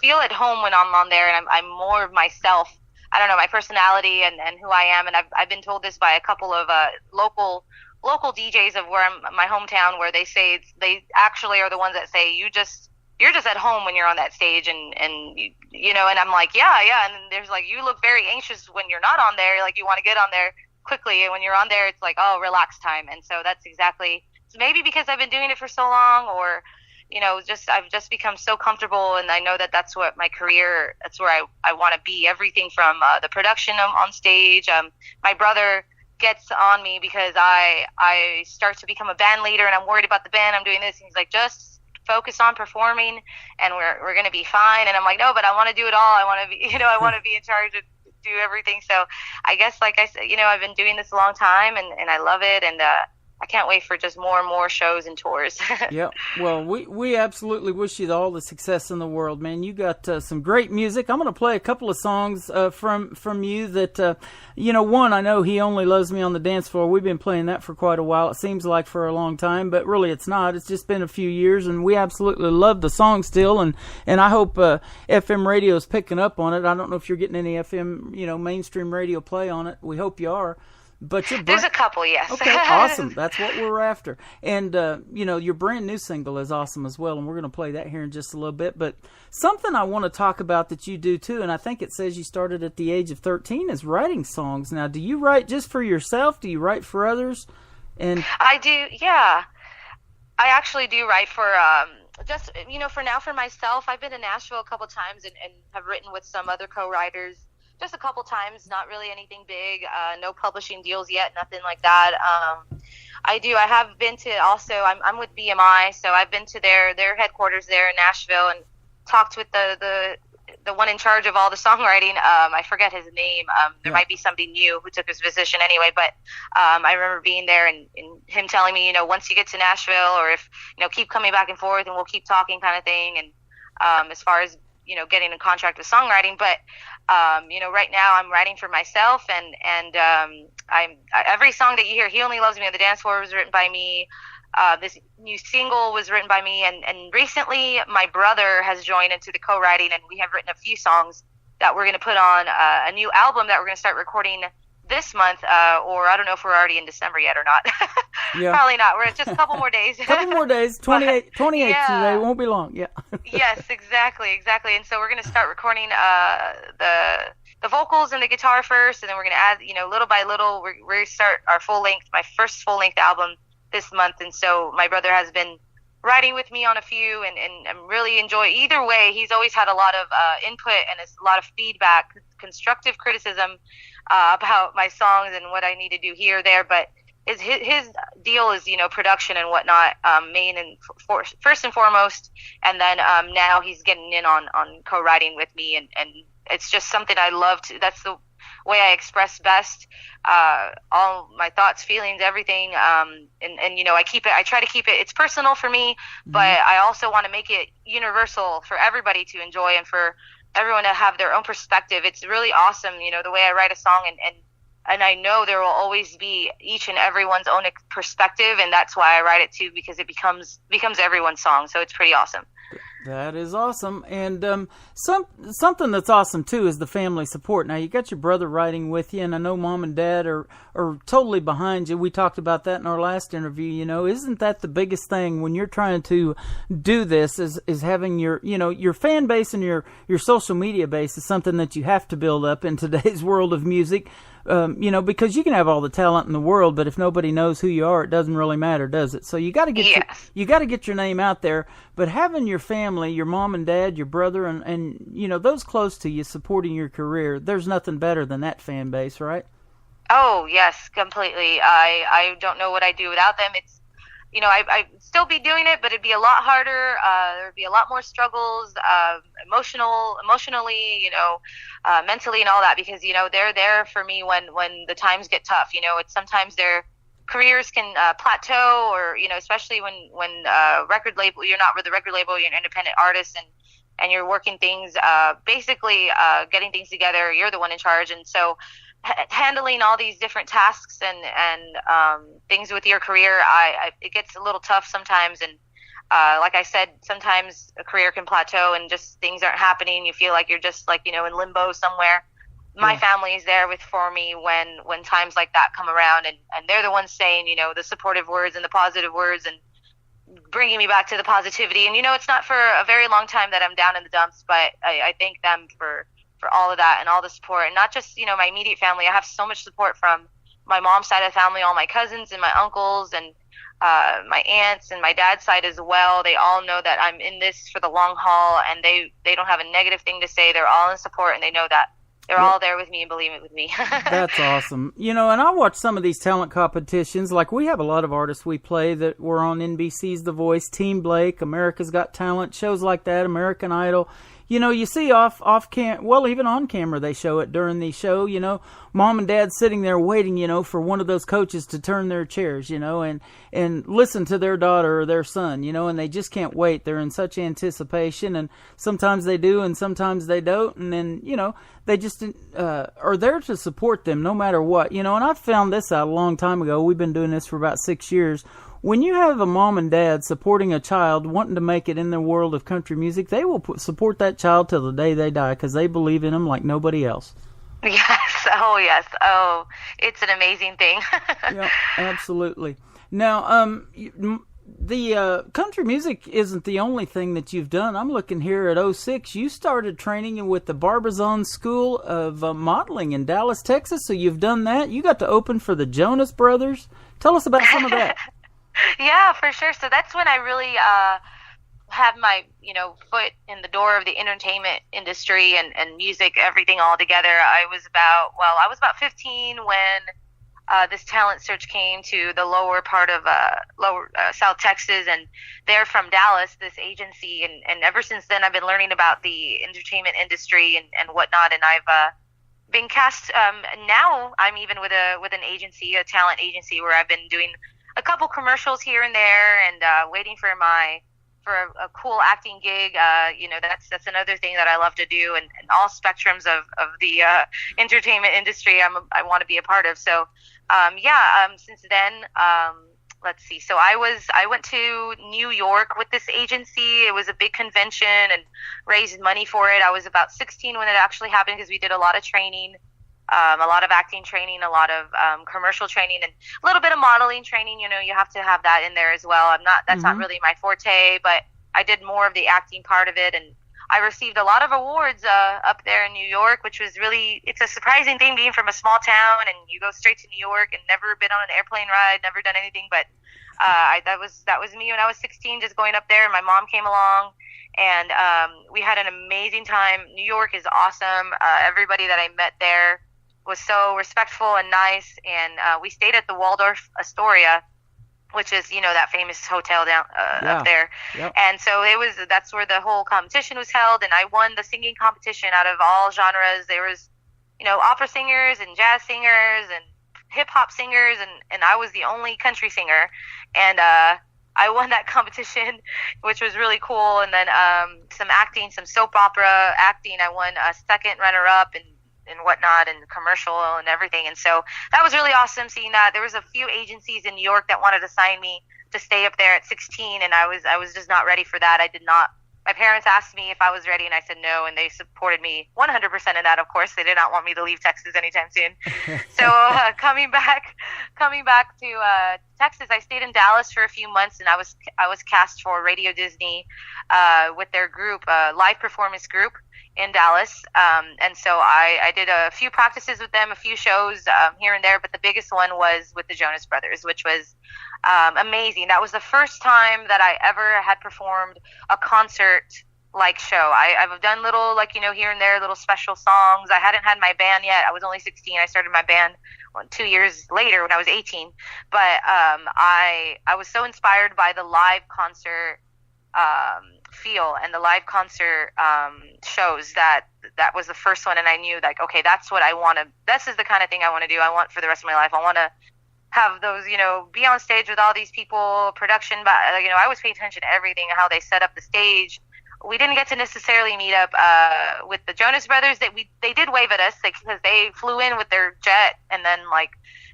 feel at home when I'm on there, and I'm more of myself. I don't know, my personality and who I am, and I've been told this by a couple of local DJs of where my hometown, where they say they actually are the ones that say you're just at home when you're on that stage, and and I'm like, yeah, and there's like, you look very anxious when you're not on there, like you want to get on there quickly, and when you're on there, it's like, oh, relax time. And so that's exactly, maybe because I've been doing it for so long, or I've just become so comfortable, and I know that that's what my career, that's where I want to be. Everything from the production on stage. My brother gets on me because I start to become a band leader, and I'm worried about the band. I'm doing this, and he's like, just focus on performing, and we're gonna be fine. And I'm like, no, but I want to do it all. I want to be, I want to be in charge of do everything. So I guess, like I said, I've been doing this a long time, and I love it, and I can't wait for just more and more shows and tours. Yeah, well, we absolutely wish you all the success in the world, man. You got some great music. I'm going to play a couple of songs from you that, one, I know He Only Loves Me on the Dance Floor. We've been playing that for quite a while. It seems like for a long time, but really it's not. It's just been a few years, and we absolutely love the song still, and I hope FM radio is picking up on it. I don't know if you're getting any FM, mainstream radio play on it. We hope you are. But there's a couple, yes. Okay, awesome. That's what we're after. And, your brand new single is awesome as well, and we're going to play that here in just a little bit. But something I want to talk about that you do, too, and I think it says you started at the age of 13, is writing songs. Now, do you write just for yourself? Do you write for others? And I do, yeah. I actually do write for just, for now, for myself. I've been to Nashville a couple times and have written with some other co-writers. Just a couple times, not really anything big, no publishing deals yet, nothing like that. I have been to also, I'm with BMI, so I've been to their headquarters there in Nashville and talked with the the one in charge of all the songwriting. I forget his name. There might be somebody new who took his position anyway, but I remember being there and him telling me, once you get to Nashville, or if, keep coming back and forth and we'll keep talking kind of thing. And as far as, getting a contract with songwriting, but right now I'm writing for myself, and every song that you hear, He Only Loves Me on the Dance Floor, was written by me. This new single was written by me, and recently my brother has joined into the co-writing, and we have written a few songs that we're going to put on a new album that we're going to start recording this month, or I don't know if we're already in December yet or not. Probably not. We're just a couple more days. Couple more days. 28 today. Won't be long. Yeah. Yes, exactly. And so we're going to start recording the vocals and the guitar first, and then we're going to add, little by little, we start my first full-length album this month. And so my brother has been writing with me on a few, and really enjoy either way. He's always had a lot of input and a lot of feedback, constructive criticism about my songs and what I need to do here or there. But his deal is, production and whatnot, main and first and foremost. And then now he's getting in on co-writing with me, and it's just something I love to. That's the way I express best, all my thoughts, feelings, everything. And I try to keep it, it's personal for me, but I also want to make it universal for everybody to enjoy, and for everyone to have their own perspective. It's really awesome, the way I write a song, and I know there will always be each and everyone's own perspective, and that's why I write it too, because it becomes everyone's song. So it's pretty awesome. That is awesome. And something that's awesome too is the family support. Now you got your brother writing with you, and I know mom and dad are totally behind you. We talked about that in our last interview. Isn't that the biggest thing when you're trying to do this, is having your fan base and your social media base is something that you have to build up in today's world of music. Because you can have all the talent in the world, but if nobody knows who you are, it doesn't really matter, does it? So you got to get your name out there. But having your family, your mom and dad, your brother, and those close to you supporting your career, there's nothing better than that fan base, right? Oh yes, completely. I don't know what I'd do without them. It's I'd still be doing it, but it'd be a lot harder. There'd be a lot more struggles, emotionally, mentally and all that, because, they're there for me when the times get tough. It's sometimes their careers can plateau, or, especially when record label, you're not with the record label, you're an independent artist, and you're working things, basically getting things together. You're the one in charge. And so handling all these different tasks and things with your career, it gets a little tough sometimes. And like I said, sometimes a career can plateau and just things aren't happening. You feel like you're just in limbo somewhere. My family is there for me when times like that come around, and they're the ones saying, the supportive words and the positive words, and bringing me back to the positivity. And, it's not for a very long time that I'm down in the dumps, but I thank them for all of that and all the support. And not just, my immediate family. I have so much support from my mom's side of the family, all my cousins and my uncles, and my aunts, and my dad's side as well. They all know that I'm in this for the long haul, and they don't have a negative thing to say. They're all in support, and they know that they're all there with me and believe it with me. That's awesome. And I watch some of these talent competitions. Like, we have a lot of artists we play that were on NBC's The Voice, Team Blake, America's Got Talent, shows like that, American Idol. You see even on camera they show it during the show, mom and dad sitting there waiting, for one of those coaches to turn their chairs, and listen to their daughter or their son, and they just can't wait. They're in such anticipation, and sometimes they do and sometimes they don't. And then, they just are there to support them no matter what, and I found this out a long time ago. We've been doing this for about 6 years. When you have a mom and dad supporting a child wanting to make it in the world of country music, they will support that child till the day they die, because they believe in them like nobody else. Yes. Oh, it's an amazing thing. Yeah, absolutely. Now, the country music isn't the only thing that you've done. I'm looking here at 06. You started training with the Barbizon School of Modeling in Dallas, Texas. So you've done that. You got to open for the Jonas Brothers. Tell us about some of that. Yeah, for sure. So that's when I really had my, foot in the door of the entertainment industry and music, everything all together. I was about 15 when this talent search came to the lower part of South Texas, and they're from Dallas, this agency, and ever since then I've been learning about the entertainment industry and whatnot, and I've been cast. Now I'm even with an agency, a talent agency, where I've been doing a couple commercials here and there, and waiting for a cool acting gig. That's another thing that I love to do, and all spectrums of the entertainment industry I want to be a part of. So since then, let's see. So I went to New York with this agency. It was a big convention and raised money for it. I was about 16 when it actually happened, because we did a lot of training, a lot of acting training, a lot of commercial training, and a little bit of modeling training. You have to have that in there as well. That's not really my forte, but I did more of the acting part of it, and I received a lot of awards up there in New York, which was it's a surprising thing, being from a small town and you go straight to New York and never been on an airplane ride, never done anything. But that was me when I was 16, just going up there, and my mom came along, and we had an amazing time. New York is awesome. Everybody that I met there was so respectful and nice, and we stayed at the Waldorf Astoria, which is, that famous hotel down up there. Yep. And so that's where the whole competition was held, and I won the singing competition out of all genres. There was, opera singers and jazz singers and hip hop singers, and I was the only country singer, and I won that competition, which was really cool. And then some acting, some soap opera acting, I won a second runner up and whatnot, and commercial and everything. And so that was really awesome seeing that. There was a few agencies in New York that wanted to sign me to stay up there at 16, and I was just not ready for that. I did not. My parents asked me if I was ready, and I said no, and they supported me 100% in that. Of course, they did not want me to leave Texas anytime soon. So coming back to Texas, I stayed in Dallas for a few months, and I was cast for Radio Disney with their group, live performance group in Dallas, and so I did a few practices with them, a few shows here and there, but the biggest one was with the Jonas Brothers, which was amazing. That was the first time that I ever had performed a concert-like show. I've done little, here and there, little special songs. I hadn't had my band yet. I was only 16. I started my band 2 years later when I was 18, but I was so inspired by the live concert feel and the live concert shows that was the first one, and I knew, okay, that's what I want to, this is the kind of thing I want to do. I want for the rest of my life. I want to have those, be on stage with all these people, production, but I always pay attention to everything, how they set up the stage. We didn't get to necessarily meet up with the Jonas Brothers. They did wave at us because they flew in with their jet and then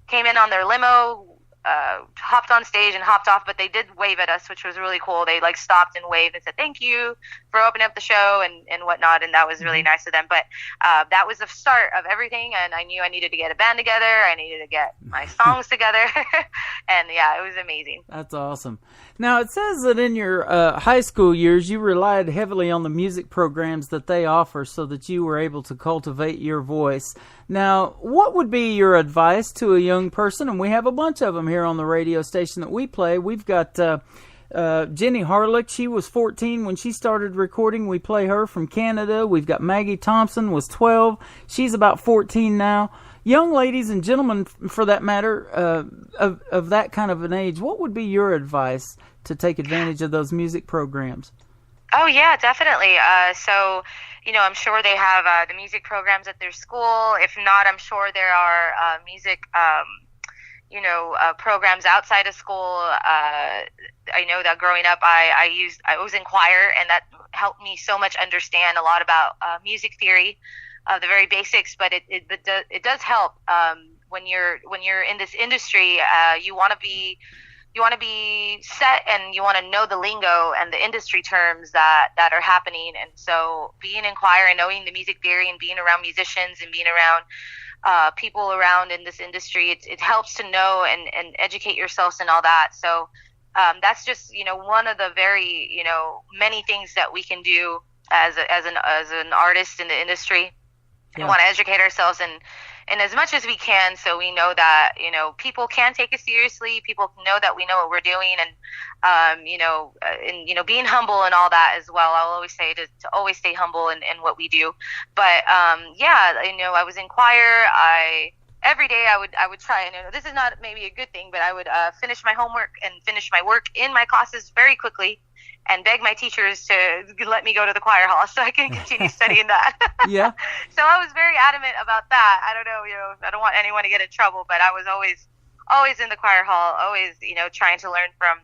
came in on their limo, hopped on stage and hopped off, but they did wave at us, which was really cool. They stopped and waved and said thank you for opening up the show and whatnot, and that was really nice of them. But that was the start of everything, and I knew I needed to get a band together. I needed to get my songs together, and yeah, it was amazing. That's awesome. Now, it says that in your high school years, you relied heavily on the music programs that they offer so that you were able to cultivate your voice. Now, what would be your advice to a young person? And we have a bunch of them here on the radio station that we play. We've got Jenny Harlick. She was 14 when she started recording. We play her from Canada. We've got Maggie Thompson, was 12. She's about 14 now. Young ladies and gentlemen, for that matter, of that kind of an age, what would be your advice to take advantage of those music programs? Oh, yeah, definitely. So, I'm sure they have the music programs at their school. If not, I'm sure there are music programs outside of school. I know that growing up, I was in choir, and that helped me so much understand a lot about music theory, the very basics. But it does help when you're in this industry. You want to be set, and you want to know the lingo and the industry terms that are happening. And so being in choir and knowing the music theory and being around musicians and being around people around in this industry, it helps to know and educate yourselves and all that. So that's just one of the very many things that we can do as an artist in the industry. We want to educate ourselves and as much as we can, so we know that people can take us seriously. People know that we know what we're doing, and being humble and all that as well. I'll always say to always stay humble in what we do. But I was in choir. I every day I would try, and this is not maybe a good thing, but I would finish my homework and finish my work in my classes very quickly, and beg my teachers to let me go to the choir hall so I can continue studying that. Yeah. So I was very adamant about that. I don't know, I don't want anyone to get in trouble, but I was always in the choir hall, always, trying to learn from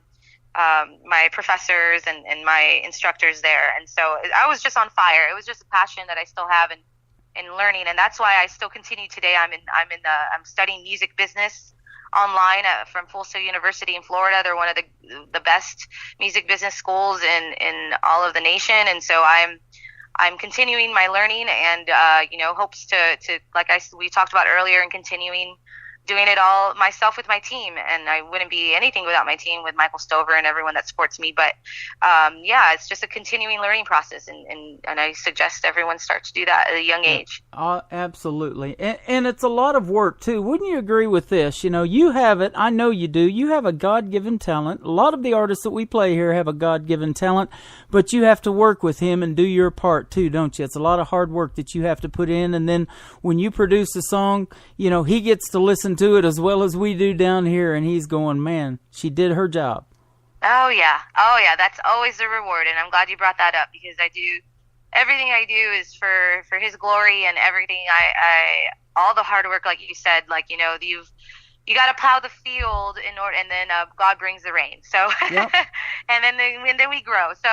my professors and my instructors there. And so I was just on fire. It was just a passion that I still have in learning, and that's why I still continue today. I'm studying music business online from Full Sail University in Florida. They're one of the best music business schools in all of the nation, and so I'm continuing my learning and hopes to like we talked about earlier, and continuing doing it all myself with my team. And I wouldn't be anything without my team, with Michael Stover and everyone that supports me. But it's just a continuing learning process, and I suggest everyone start to do that at a young age. Absolutely. And it's a lot of work too. Wouldn't you agree with this? You have it. I know you do. You have a God-given talent. A lot of the artists that we play here have a God-given talent, but you have to work with him and do your part too, don't you? It's a lot of hard work that you have to put in. And then when you produce a song, he gets to listen to it as well as we do down here, and he's going, man, she did her job. Oh yeah, that's always the reward, and I'm glad you brought that up, because everything I do is for his glory, and everything I all the hard work, like you said, you got to plow the field in order, and then God brings the rain. So, yep. and then we grow. So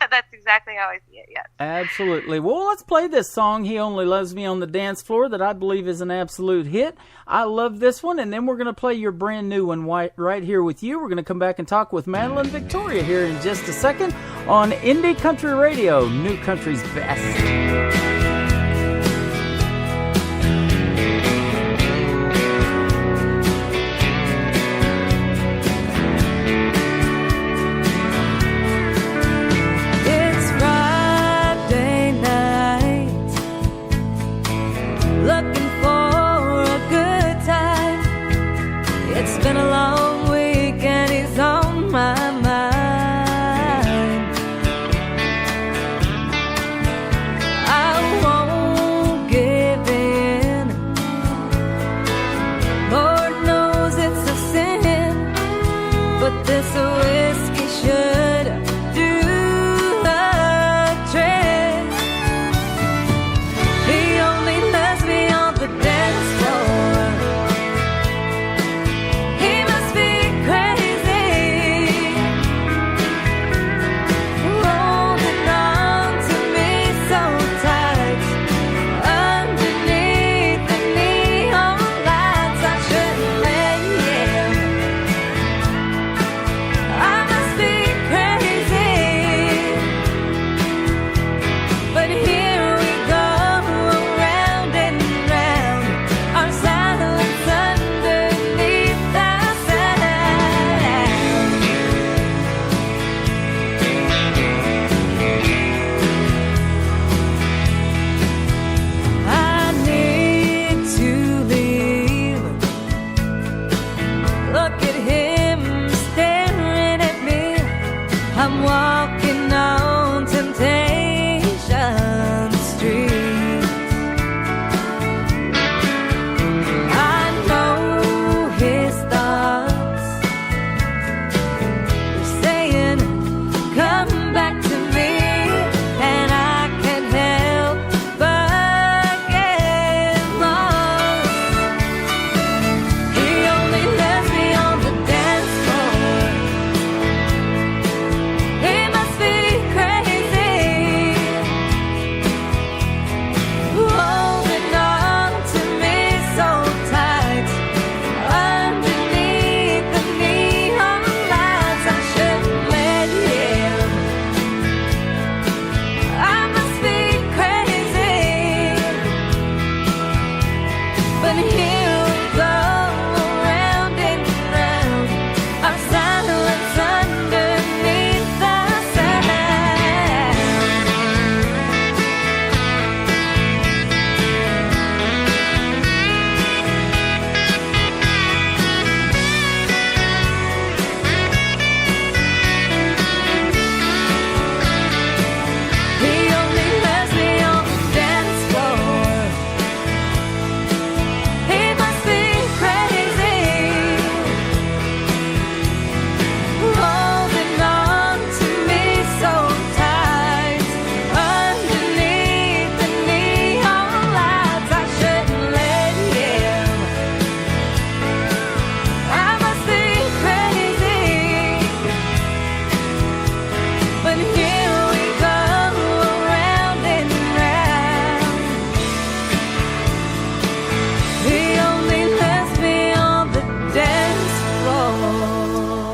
that's exactly how I see it. Yes. Absolutely. Well, let's play this song, "He Only Loves Me on the Dance Floor," that I believe is an absolute hit. I love this one, and then we're going to play your brand new one right here with you. We're going to come back and talk with Madelyn Victoria here in just a second on Indie Country Radio, New Country's Best. Hey,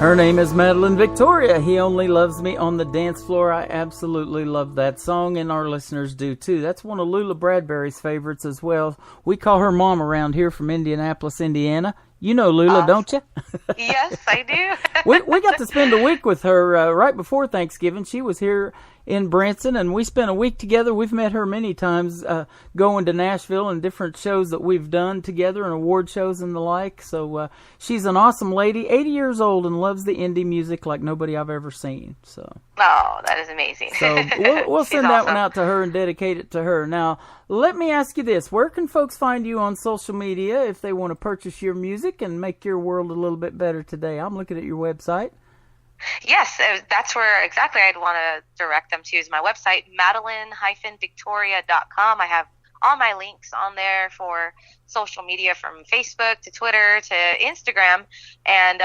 Her name is Madelyn Victoria. He Only Loves Me on the Dance Floor. I absolutely love that song, and our listeners do too. That's one of Lula Bradbury's favorites as well. We call her Mom around here from Indianapolis, Indiana. You know Lula, don't you? Yes, I do. we got to spend a week with her right before Thanksgiving. She was here in Branson, and we spent a week together. We've met her many times going to Nashville and different shows that we've done together and award shows and the like. So she's an awesome lady, 80 years old, and loves the indie music like nobody I've ever seen. So. Oh, that is amazing. So we'll send that one out to her and dedicate it to her. Now, let me ask you this. Where can folks find you on social media if they want to purchase your music and make your world a little bit better today? I'm looking at your website. Yes, that's where exactly I'd want to direct them to is my website, Madelyn-Victoria.com. I have all my links on there for social media from Facebook to Twitter to Instagram. And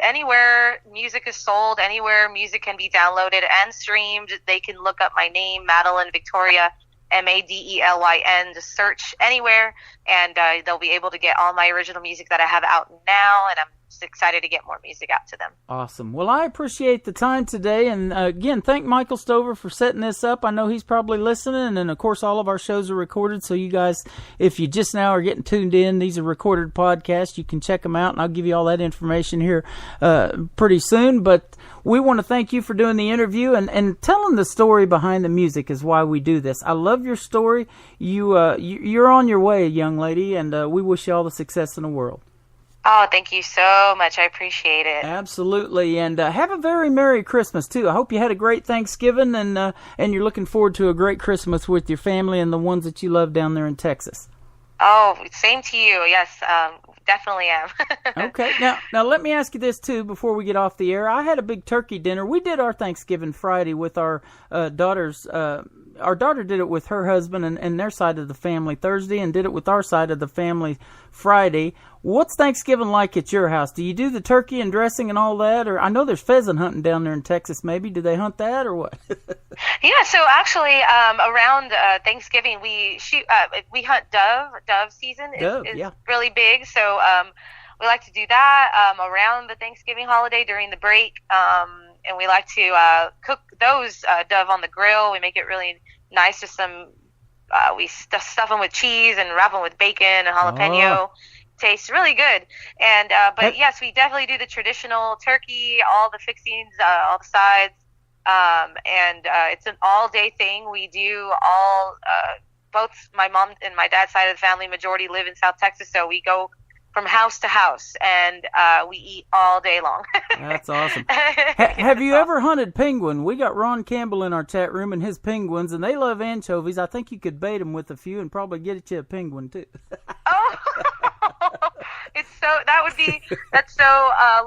anywhere music is sold, anywhere music can be downloaded and streamed, they can look up my name, Madelyn Victoria, Madelyn, to search anywhere, and they'll be able to get all my original music that I have out now, and I'm just excited to get more music out to them. Awesome. Well, I appreciate the time today, and again, thank Michael Stover for setting this up. I know he's probably listening, and of course, all of our shows are recorded, so you guys, if you just now are getting tuned in, these are recorded podcasts. You can check them out, and I'll give you all that information here pretty soon, but we want to thank you for doing the interview and telling the story behind the music is why we do this. I love your story. You're on your way, young lady, and we wish you all the success in the world. Oh, thank you so much. I appreciate it. Absolutely, and have a very Merry Christmas, too. I hope you had a great Thanksgiving, and you're looking forward to a great Christmas with your family and the ones that you love down there in Texas. Oh, same to you. Yes, definitely am. Okay. Now let me ask you this, too, before we get off the air. I had a big turkey dinner. We did our Thanksgiving Friday with our daughters. Our daughter did it with her husband and their side of the family Thursday, and did it with our side of the family Friday. What's Thanksgiving like at your house? Do you do the turkey and dressing and all that? Or I know there's pheasant hunting down there in Texas, maybe. Do they hunt that or what? Yeah, so actually around Thanksgiving we hunt dove season is really big, so we like to do that around the Thanksgiving holiday during the break, and we like to cook those dove on the grill. We make it really nice with some we stuff them with cheese and wrap them with bacon and jalapeno. Oh. Tastes really good. And but yes, we definitely do the traditional turkey, all the fixings, all the sides, and it's an all-day thing. We do all both my mom and my dad's side of the family majority live in South Texas, so we go from house to house, and we eat all day long. That's awesome. Have you ever hunted penguin? We got Ron Campbell in our chat room and his penguins, and they love anchovies. I think you could bait them with a few and probably get you a penguin, too. Oh,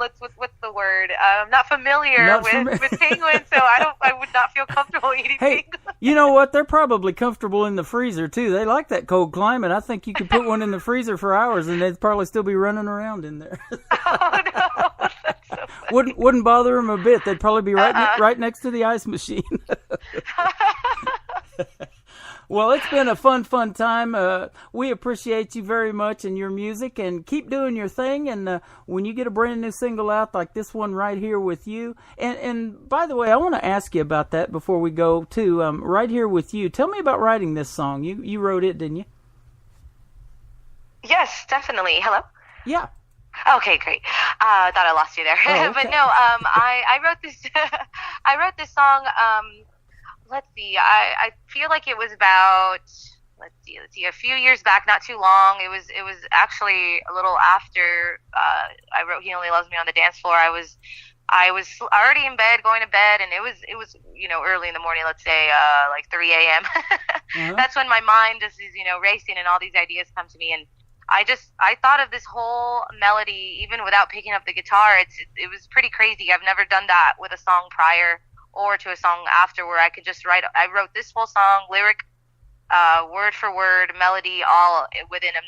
that's what's the word? I'm not familiar with penguins, so I would not feel comfortable eating penguins. You know what? They're probably comfortable in the freezer, too. They like that cold climate. I think you could put one in the freezer for hours, and they'd probably still be running around in there. Oh, no. That's so funny. Wouldn't bother them a bit. They'd probably be right next to the ice machine. Well, it's been a fun time. We appreciate you very much and your music, and keep doing your thing. And when you get a brand new single out like this one right here with you, and by the way, I want to ask you about that before we go too. Right here with you. Tell me about writing this song. You wrote it, didn't you? Yes, definitely. Hello? Yeah. Okay, great. I thought I lost you there. Oh, okay. But no, I wrote this I wrote this song let's see. I feel like it was about let's see, a few years back, not too long. It was actually a little after I wrote He Only Loves Me on the Dance Floor. I was already in bed, going to bed, and it was early in the morning, let's say like 3 a.m. Uh-huh. That's when my mind is racing and all these ideas come to me, and I thought of this whole melody even without picking up the guitar. It was pretty crazy. I've never done that with a song prior or to a song after, where I could just write. I wrote this whole song, lyric, word for word, melody, all within a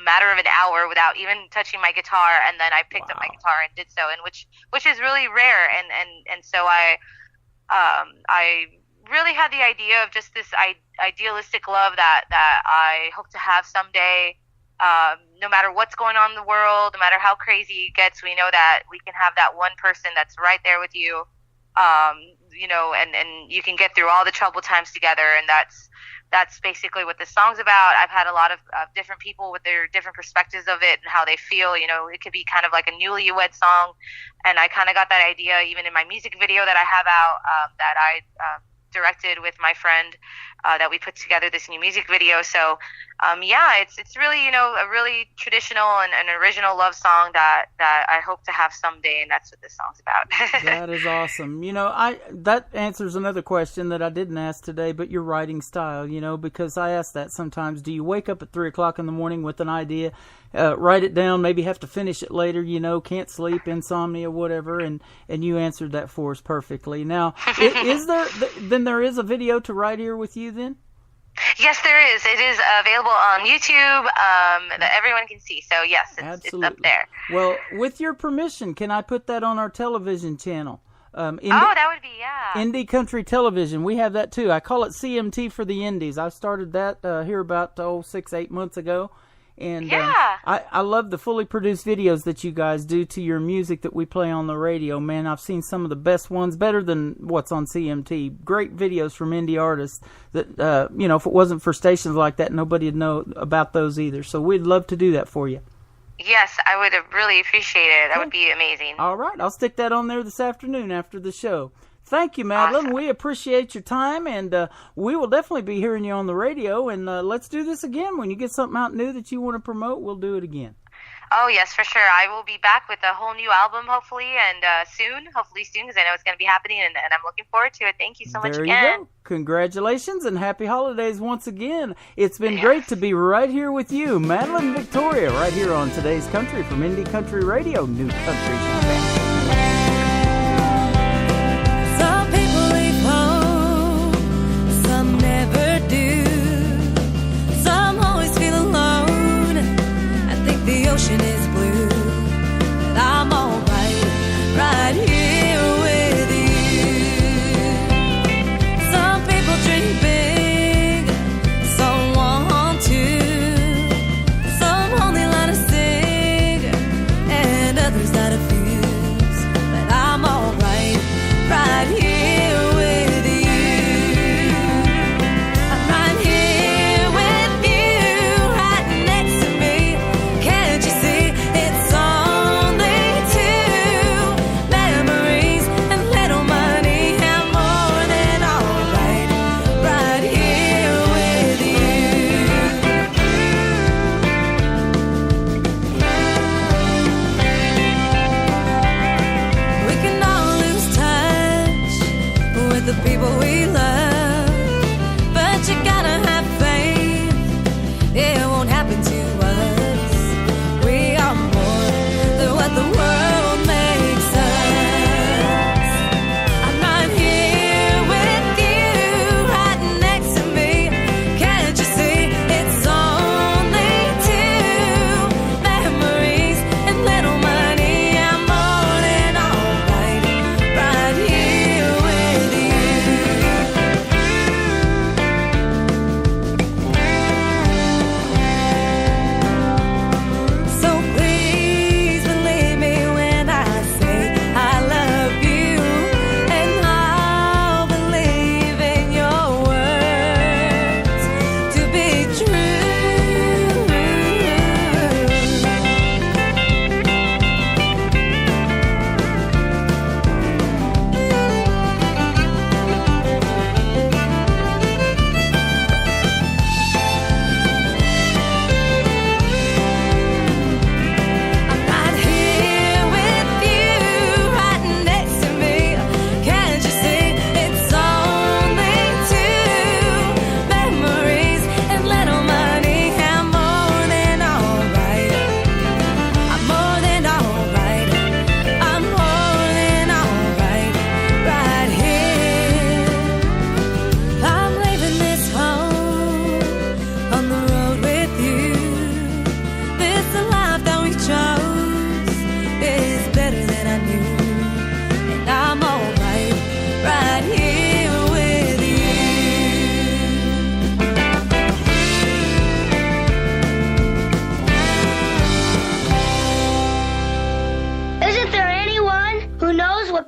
matter of an hour without even touching my guitar, and then I picked up my guitar and did so, and which is really rare, and so I really had the idea of just this idealistic love that I hope to have someday, no matter what's going on in the world, no matter how crazy it gets, we know that we can have that one person that's right there with you, and you can get through all the troubled times together. And that's basically what this song's about. I've had a lot of different people with their different perspectives of it and how they feel. It could be kind of like a newlywed song, and I kind of got that idea even in my music video that I have out, that I directed with my friend, that we put together this new music video. So it's really a really traditional and an original love song that I hope to have someday, and that's what this song's about. That is awesome. That answers another question that I didn't ask today, but your writing style, because I ask that sometimes. Do you wake up at 3 o'clock in the morning with an idea, write it down, maybe have to finish it later, can't sleep, insomnia, whatever, and you answered that for us perfectly. Now, there is a video to Right Here With You then? Yes, there is. It is available on YouTube that everyone can see. So, yes, it's up there. Well, with your permission, can I put that on our television channel? That would be, Indie Country Television. We have that, too. I call it CMT for the Indies. I started that here about 6-8 months ago. And I love the fully produced videos that you guys do to your music that we play on the radio. Man, I've seen some of the best ones, better than what's on CMT. Great videos from indie artists that, if it wasn't for stations like that, nobody would know about those either. So we'd love to do that for you. Yes, I would really appreciate it. That would be amazing. All right, I'll stick that on there this afternoon after the show. Thank you, Madelyn. Awesome. We appreciate your time, and we will definitely be hearing you on the radio. And let's do this again. When you get something out new that you want to promote, we'll do it again. Oh, yes, for sure. I will be back with a whole new album, hopefully, and hopefully soon, because I know it's going to be happening, and I'm looking forward to it. Thank you so much again. There you go. Congratulations, and happy holidays once again. It's been great to be right here with you, Madelyn Victoria, right here on Today's Country from Indie Country Radio, New Country Channel. The ocean is blue, but I'm alright, right here with you. Some people dream big, some want to, some only learn to sing, and others light a fuse, but I'm alright, right here with you. I'm right here with you, right next to me. Can't you see it's only two memories?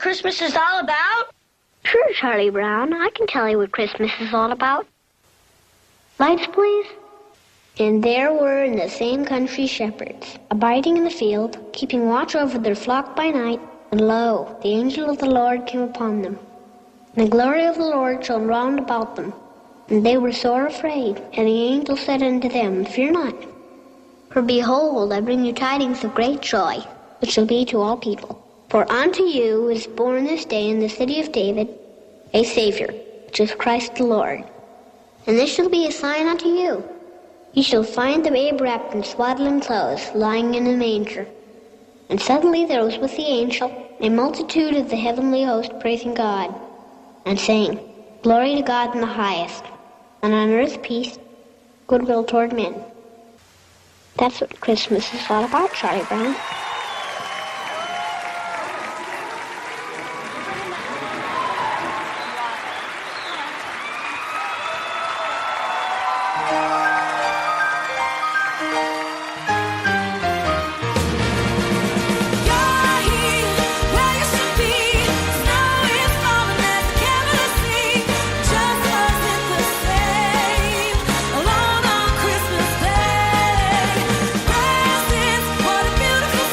what Christmas is all about? Sure, Charlie Brown. I can tell you what Christmas is all about. Lights, please. And there were in the same country shepherds, abiding in the field, keeping watch over their flock by night. And lo, the angel of the Lord came upon them. And the glory of the Lord shone round about them. And they were sore afraid. And the angel said unto them, Fear not. For behold, I bring you tidings of great joy, which shall be to all people. For unto you is born this day in the city of David a Savior, which is Christ the Lord. And this shall be a sign unto you. Ye shall find the babe wrapped in swaddling clothes, lying in a manger. And suddenly there was with the angel a multitude of the heavenly host praising God, and saying, Glory to God in the highest, and on earth peace, goodwill toward men. That's what Christmas is all about, Charlie Brown. What a beautiful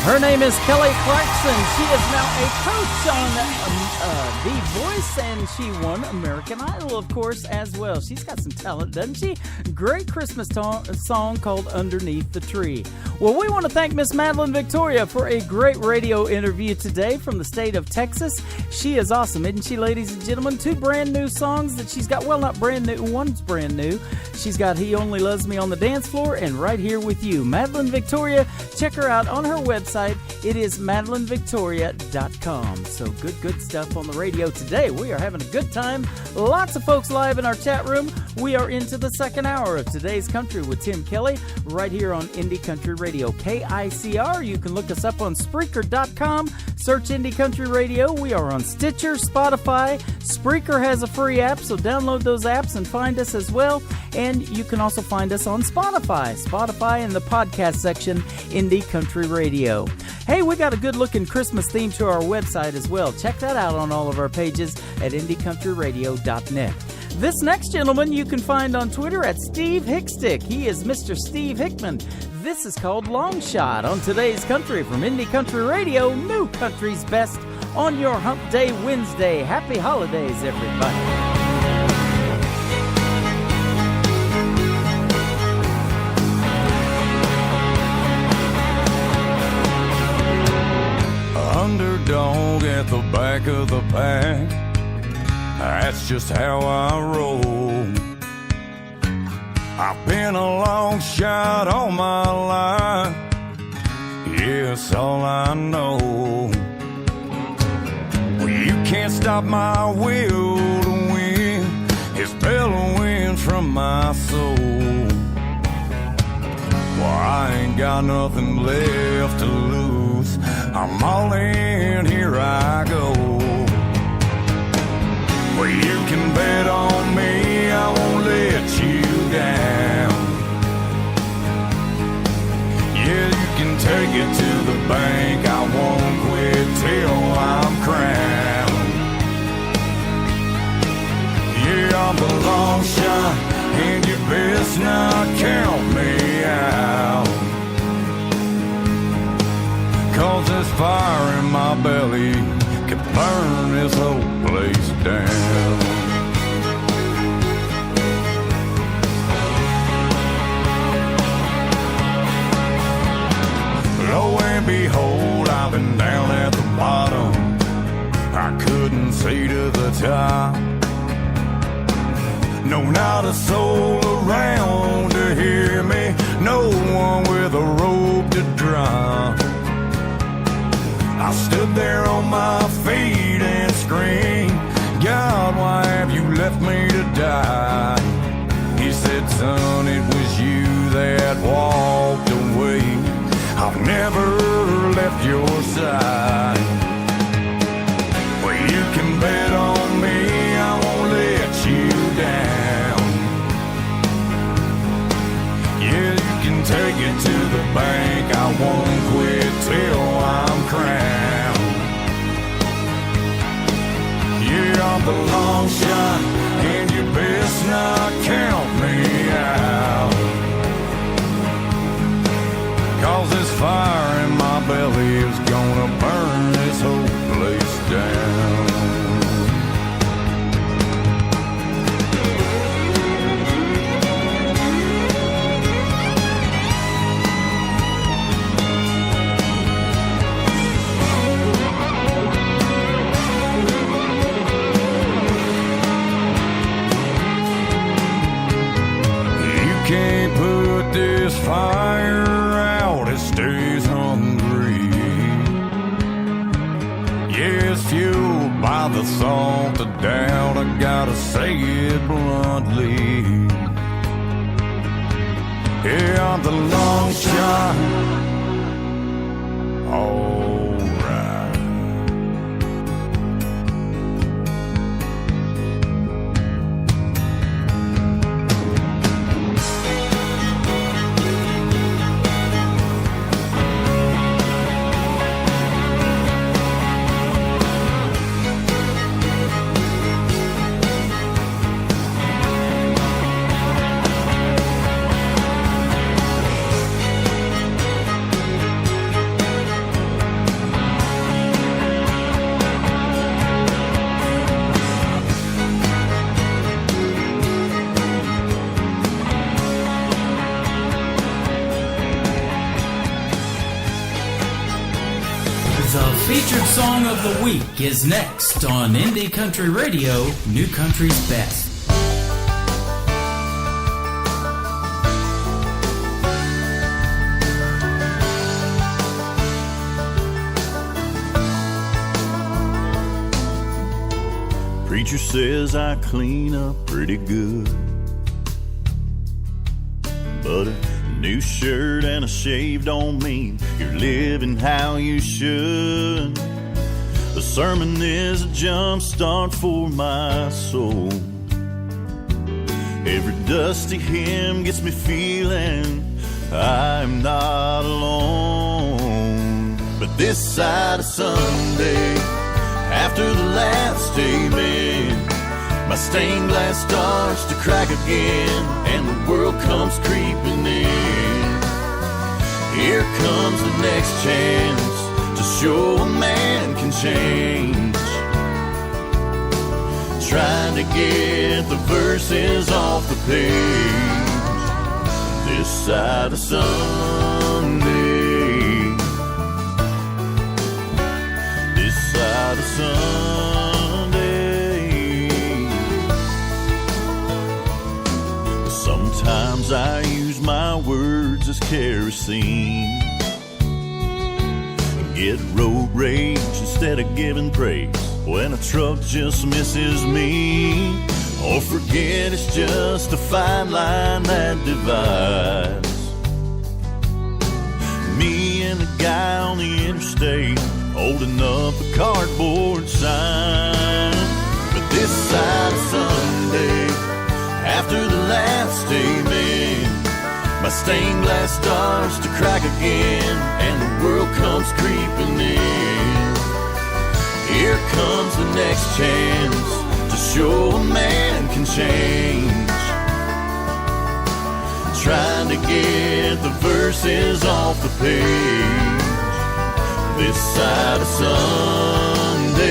Her name is Kelly Clarkson. She is now a coach on The Voice, and she won American Idol, of course, as well. She's got some talent, doesn't she? Great Christmas song called Underneath the Tree. Well, we want to thank Miss Madelyn Victoria for a great radio interview today from the state of Texas. She is awesome, isn't she, ladies and gentlemen? 2 brand new songs that she's got. Well, not brand new. One's brand new. She's got He Only Loves Me on the Dance Floor and Right Here With You. Madelyn Victoria, check her out on her website. It is MadelynVictoria.com. So good stuff on the radio today. We are having a good time. Lots of folks live in our chat room. We are into the second hour of Today's Country with Tim Kelly right here on Indie Country Radio, KICR. You can look us up on Spreaker.com. Search Indie Country Radio. We are on Stitcher, Spotify. Spreaker has a free app, so download those apps and find us as well. And you can also find us on Spotify. Spotify in the podcast section, Indie Country Radio. Hey, we got a good-looking Christmas theme to our website as well. Check that out on all of our pages at IndieCountryRadio.net. This next gentleman you can find on Twitter at Steve Hickstick. He is Mr. Steve Hickman. This is called Long Shot on Today's Country from Indie Country Radio, New Country's Best on your Hump Day Wednesday. Happy holidays, everybody. Underdog at the back of the pack, that's just how I roll. I've been a long shot all my life, yeah, it's all I know. Well, you can't stop my will to win, it's bellowing from my soul. Well, I ain't got nothing left to lose, I'm all in, here I go. Well, you can bet on me, I won't let you down. Yeah, you can take it to the bank, I won't quit till I'm crowned. Yeah, I'm a long shot, and you best not count me out. 'Cause this fire in my belly could burn this whole place down. Lo and behold, I've been down at the bottom, I couldn't see to the top. No, not a soul around to hear me, no one with a rope to drop. I stood there on my feet and screamed, God, why have you left me to die? He said, son, it was you that walked away, I've never left your side. Well, you can bet on me, I won't let you down. Yeah, you can take it to the bank, I won't quit till I'm crowned. Yeah, I'm the long shot, and you best not count me out. 'Cause this fire in my belly is gonna burn this whole place down. Can't put this fire out, it stays hungry. Yeah, it's fueled by the thought, the doubt, I gotta say it bluntly. Yeah, I'm the long shot. Alright. The featured song of the week is next on Indie Country Radio, New Country's Best. Preacher says I clean up pretty good, but a new shirt and a shave don't mean you're living how you should. The sermon is a jump start for my soul. Every dusty hymn gets me feeling I'm not alone. But this side of Sunday, after the last amen, my stained glass starts to crack again, and the world comes creeping in. Here comes the next chance to show a man can change. Trying to get the verses off the page. This side of Sunday, this side of Sunday. Sometimes I use my words as kerosene, get road rage instead of giving praise when a truck just misses me. Or forget it's just a fine line that divides me and the guy on the interstate holding up a cardboard sign. But this side of Sunday, after the last amen, my stained glass starts to crack again, and the world comes creeping in. Here comes the next chance to show a man can change. Trying to get the verses off the page. This side of Sunday,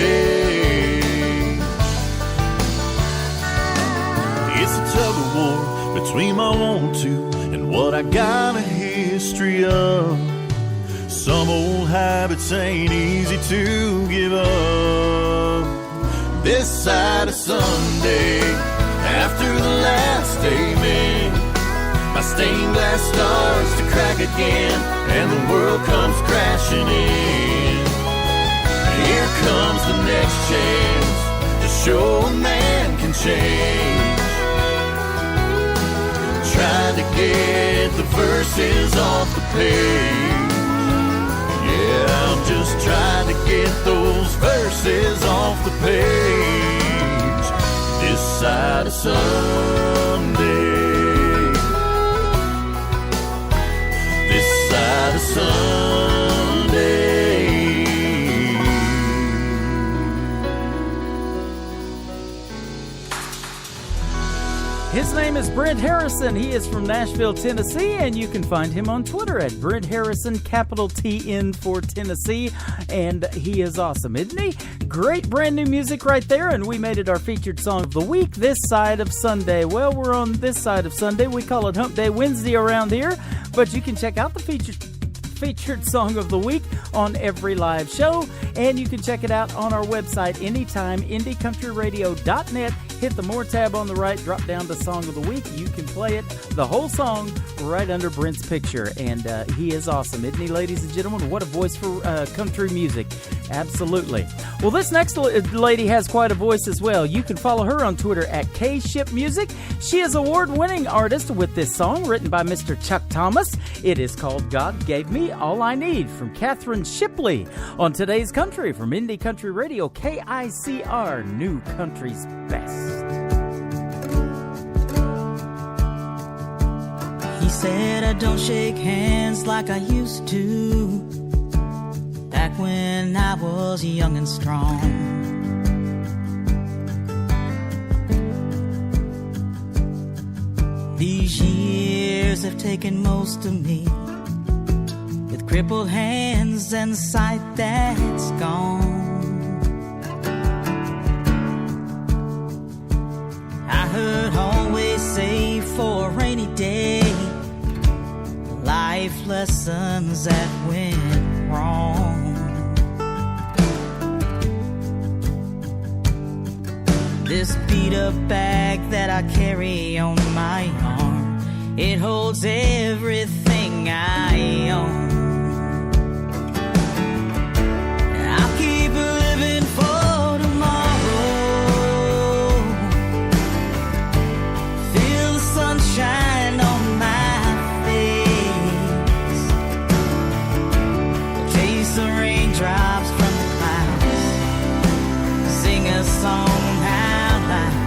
it's a tug of war between my want to and what I got a history of. Some old habits ain't easy to give up. This side of Sunday, after the last amen, my stained glass starts to crack again, and the world comes crashing in. Here comes the next chance to show a man can change. Trying to get the verses off the page. Yeah, I'm just trying to get those verses off the page. This side of Sunday, this side of Sunday. His name is Brent Harrison. He is from Nashville, Tennessee, and you can find him on Twitter at Brent Harrison, capital TN for Tennessee, and he is awesome, isn't he? Great brand new music right there, and we made it our featured song of the week, This Side of Sunday. Well, we're on this side of Sunday. We call it Hump Day Wednesday around here, but you can check out the featured song of the week on every live show, and you can check it out on our website anytime, indiecountryradio.net. Hit the More tab on the right, drop down to Song of the Week. You can play it, the whole song, right under Brent's picture. And he is awesome, isn't he, ladies and gentlemen? What a voice for country music. Absolutely. Well, this next lady has quite a voice as well. You can follow her on Twitter at KShipMusic. She is an award-winning artist with this song written by Mr. Chuck Thomas. It is called God Gave Me All I Need from Catherine Shipley on Today's Country from Indie Country Radio, KICR, New Country's Best. He said I don't shake hands like I used to, back when I was young and strong. These years have taken most of me, with crippled hands and sight that's gone. I heard always save for a rainy day, life lessons that went wrong. the bag that I carry on my arm. It holds everything I own. I'll keep living for tomorrow. Feel the sunshine on my face. Taste the raindrops from the clouds. Sing a song out loud.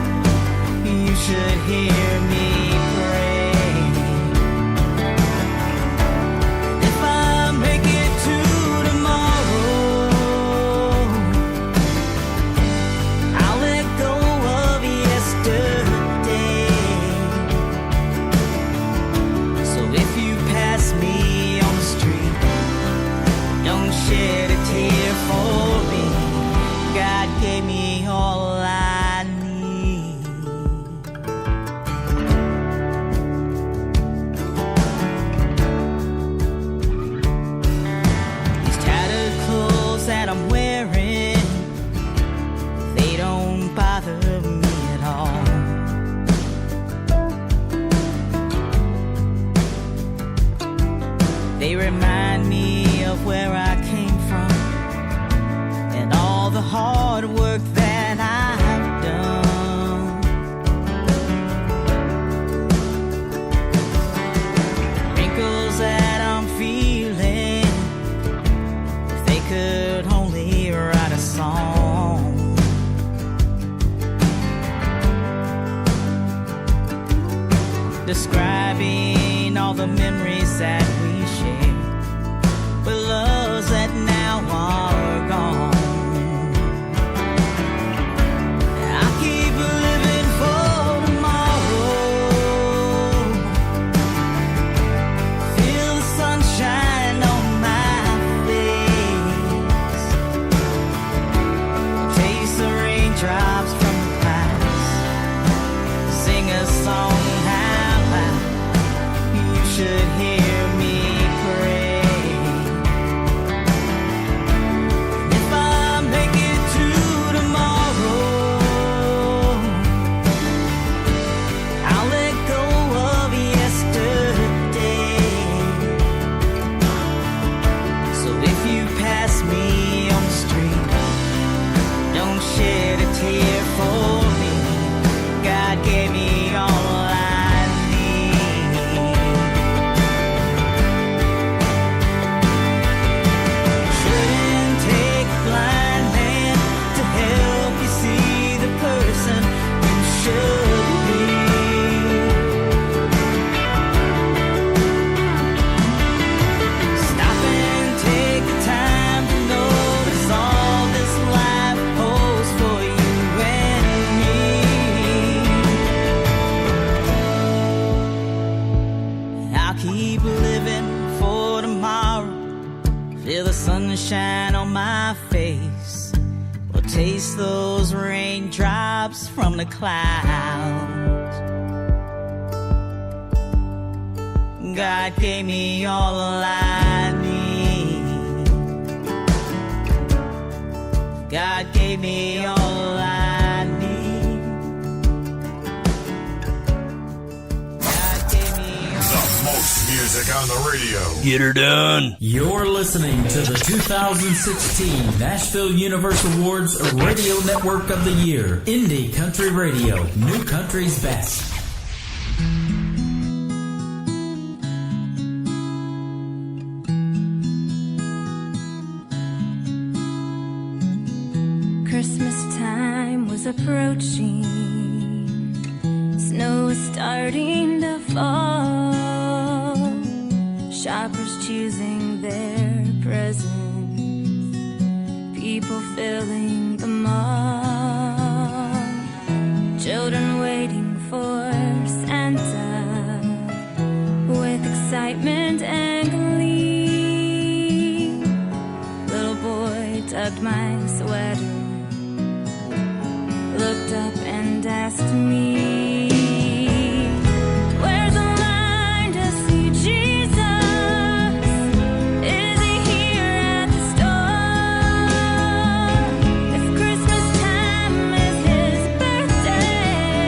You should hear me pray. If I make it to tomorrow, I'll let go of yesterday. So if you pass me on the street, don't shed a tear for me. God gave me all I need. These tattered clothes that I'm wearing, they don't bother me at all. They remind me of where I came from and all the hard work that I've done. Wrinkles that I'm feeling, if they could only write a song. Describing all the memories that we share, but loves that now are gone. I keep living for tomorrow. Feel the sunshine on my face. Taste the raindrops from the clouds. Sing a song out loud. You should hear me pray. If I make it to tomorrow, I'll let go of yesterday. So if you pass me on the street, don't shed a tear for me. God gave me all I need. Shouldn't take a blind man to help you see the person you should be. Stop and take the time to notice all this life holds for you and me. I'll keep living for tomorrow. Feel the sunshine on my face. Or taste those raindrops from the clouds. God gave me all I need. God gave me all I need. God gave me The most music on the radio. Get her done. You're listening to the 2016 Nashville Universe Awards Radio Network of the Year. Indie Country Radio. New Country's Best. Christmas time was approaching. Snow was starting to fall. Shoppers choosing their presents. People filling the mall. Children waiting for Santa with excitement and glee. Little boy tugged my sweater, looked up and asked me, "Where's the line to see Jesus? Is he here at the store? It's Christmas time, is his birthday.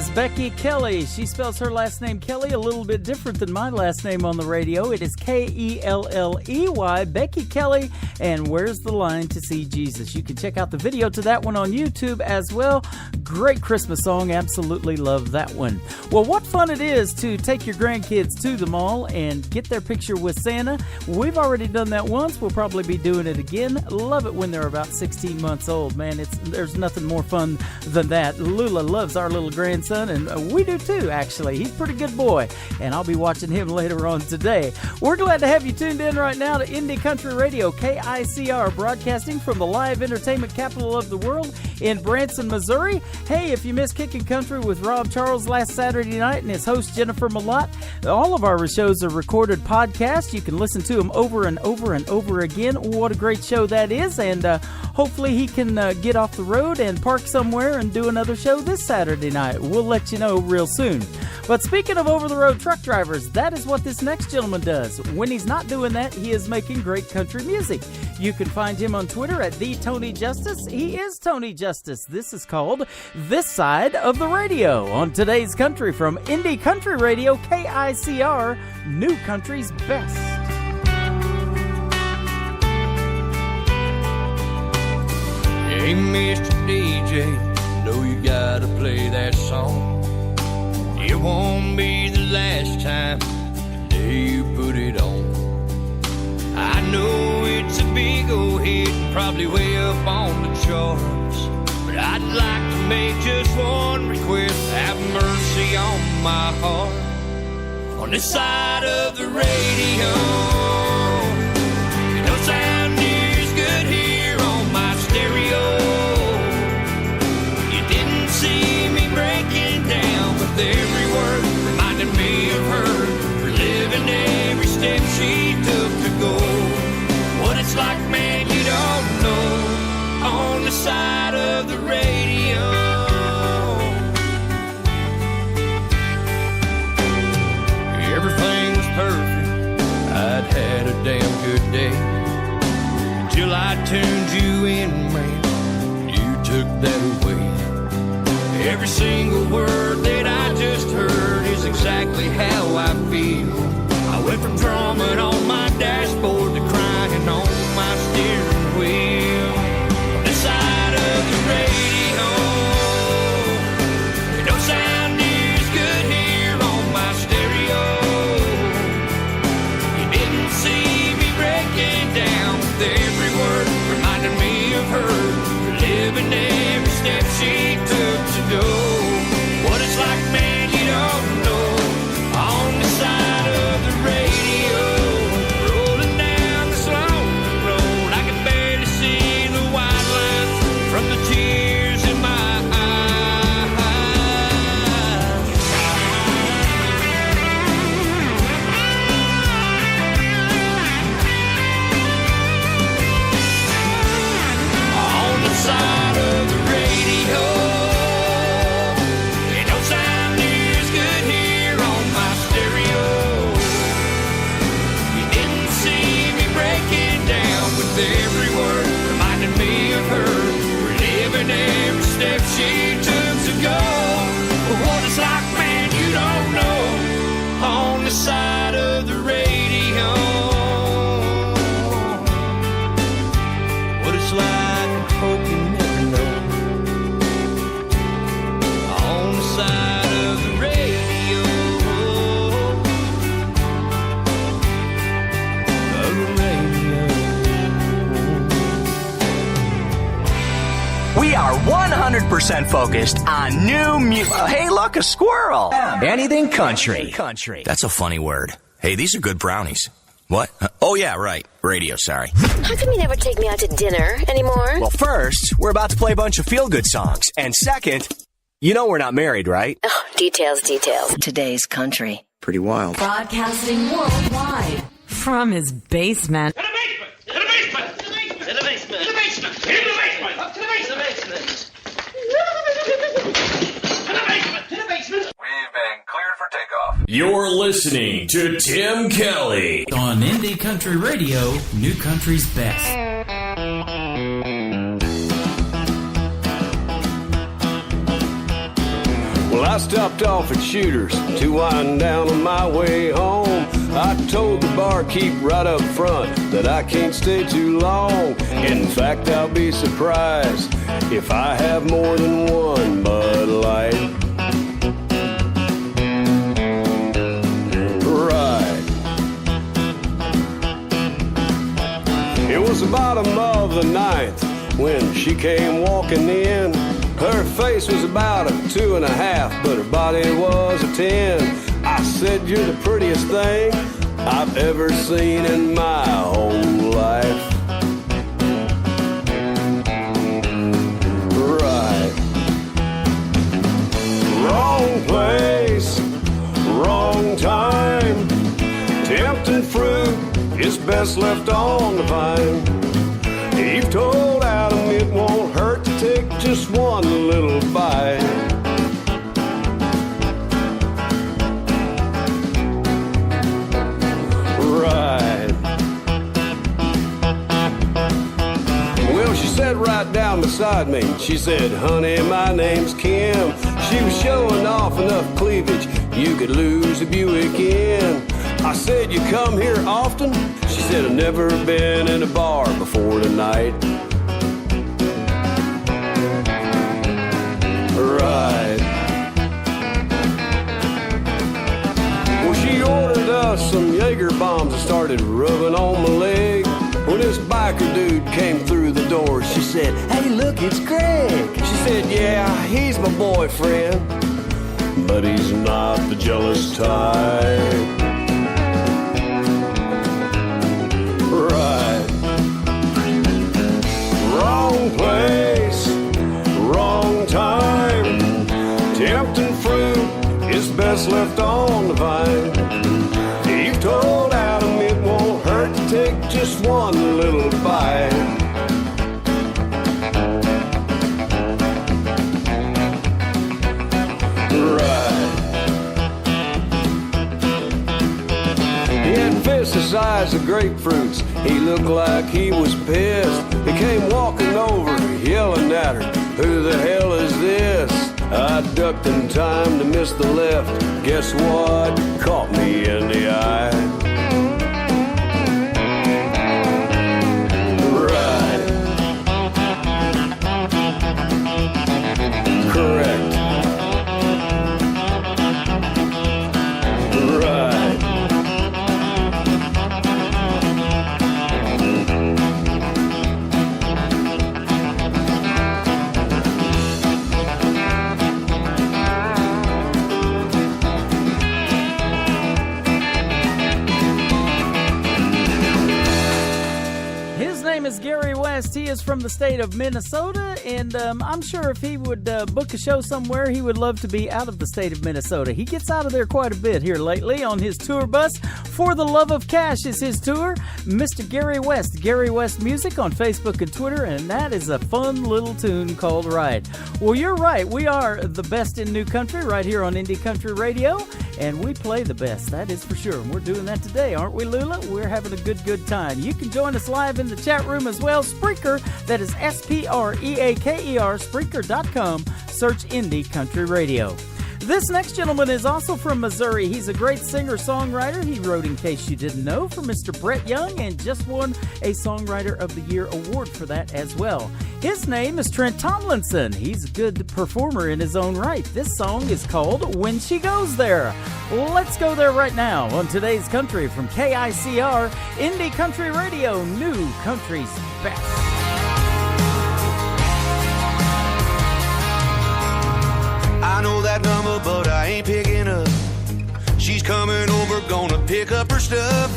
is Becky Kelly. She spells her last name Kelly a little bit different than my last name on the radio. It is Kelley, Becky Kelly, and Where's the Line to See Jesus? You can check out the video to that one on YouTube as well. Great Christmas song. Absolutely love that one. Well, what fun it is to take your grandkids to the mall and get their picture with Santa. We've already done that once. We'll probably be doing it again. Love it when they're about 16 months old, man. There's nothing more fun than that. Lula loves our little grandson, and we do too, actually. He's a pretty good boy, and I'll be watching him later on today. We're glad to have you tuned in right now to Indie Country Radio, KICR, broadcasting from the live entertainment capital of the world in Branson, Missouri. Hey, if you missed Kickin' Country with Rob Charles last Saturday night and his host Jennifer Malott, all of our shows are recorded podcasts. You can listen to them over and over and over again. What a great show that is, and hopefully he can get off the road and park somewhere and do another show this Saturday night. We'll let you know real soon. But speaking of over-the-road truck drivers, that is what this next gentleman does. When he's not doing that, he is making great country music. You can find him on Twitter at @TheTonyJustice. He is Tony Justice. This is called This Side of the Radio on today's country from Indie Country Radio, KICR, New Country's Best. Hey, Mr. DJ, know you gotta play that song. It won't be the last time today you put it on. I know it's a big old hit, probably way up on the charts, but I'd like to make just one request. Have mercy on my heart. On this side of the radio, it don't sound near as good here on my stereo. You didn't see me breaking down, but every word reminded me of her, reliving every step she took to go. What it's like, man, you don't know, on the side of the radio. Everything was perfect, I'd had a damn good day, until I turned you in, man, you took that away. Every single word that I just heard is exactly how I feel. I went from drumming on my dashboard to crying on my steering wheel. On this side of the radio, it don't sound near as good here on my stereo. You didn't see me breaking down with every word reminding me of her, reliving every step she took to go. What it's like, man, you don't know, on the side of the radio, rolling down the slow road. I can barely see the white lines from the tears in my eyes. On the side of the radio, it don't sound near as good here on my stereo. You didn't see me breaking down with every word reminding me of her, reliving every step she took to go. What it's like, man, you don't know, on the side of the radio. What it's like, I hope you never know, on the side of the radio. Of the radio. We are 100% focused on new music. Hey, look, a squirrel. Anything country. That's a funny word. Hey, these are good brownies. What? Oh, yeah, right. Radio, sorry. How come you never take me out to dinner anymore? Well, first, we're about to play a bunch of feel-good songs. And second, you know we're not married, right? Oh, details. Today's country. Pretty wild. Broadcasting worldwide from his basement. You're listening to Tim Kelly on Indie Country Radio, New Country's Best. Well, I stopped off at Shooters to wind down on my way home. I told the barkeep right up front that I can't stay too long. In fact, I'll be surprised if I have more than one Bud Light. Right. It was the bottom of the ninth when she came walking in. Her face was about a 2.5, but her body was a 10. I said, "You're the prettiest thing I've ever seen in my whole life." Right. Wrong place, wrong time. Tempting fruit is best left on the vine. Eve told Adam it won't hurt to take just one little bite. Right. Well, she sat right down beside me. She said, "Honey, my name's Kim." She was showing off enough cleavage you could lose a Buick in. I said, "You come here often?" She said, "I've never been in a bar before tonight." Right. Well, she ordered us some Jaeger bombs and started rubbing on my leg. When this biker dude came through the door, she said, "Hey, look, it's Greg." She said, "Yeah, he's my boyfriend, but he's not the jealous type." Right. Wrong place, wrong time. Tempting fruit is best left on the vine. Eve told Adam it won't hurt to take just one little bite. Right. He had fists the size of grapefruits. He looked like he was pissed. He came walking over, yelling at her, "Who the hell is this?" I ducked in time to miss the left. Guess what? Caught me in the eye. Right. Correct. Right. Is Gary West. He is from the state of Minnesota, and I'm sure if he would book a show somewhere, he would love to be out of the state of Minnesota. He gets out of there quite a bit here lately on his tour bus. For the Love of Cash is his tour. Mr. Gary West, Gary West Music on Facebook and Twitter, and that is a fun little tune called Ride. Well, you're right. We are the best in new country right here on Indie Country Radio, and we play the best, that is for sure. And we're doing that today, aren't we, Lula? We're having a good time. You can join us live in the chat room as well. Spreaker, that is Spreaker, Spreaker.com. Search Indie Country Radio. This next gentleman is also from Missouri. He's a great singer-songwriter. He wrote In Case You Didn't Know for Mr. Brett Young and just won a Songwriter of the Year award for that as well. His name is Trent Tomlinson. He's a good performer in his own right. This song is called When She Goes There. Let's go there right now on today's country from KICR, Indie Country Radio, New Country's Best. I know that number, but I ain't picking up. She's coming over, gonna pick up her stuff.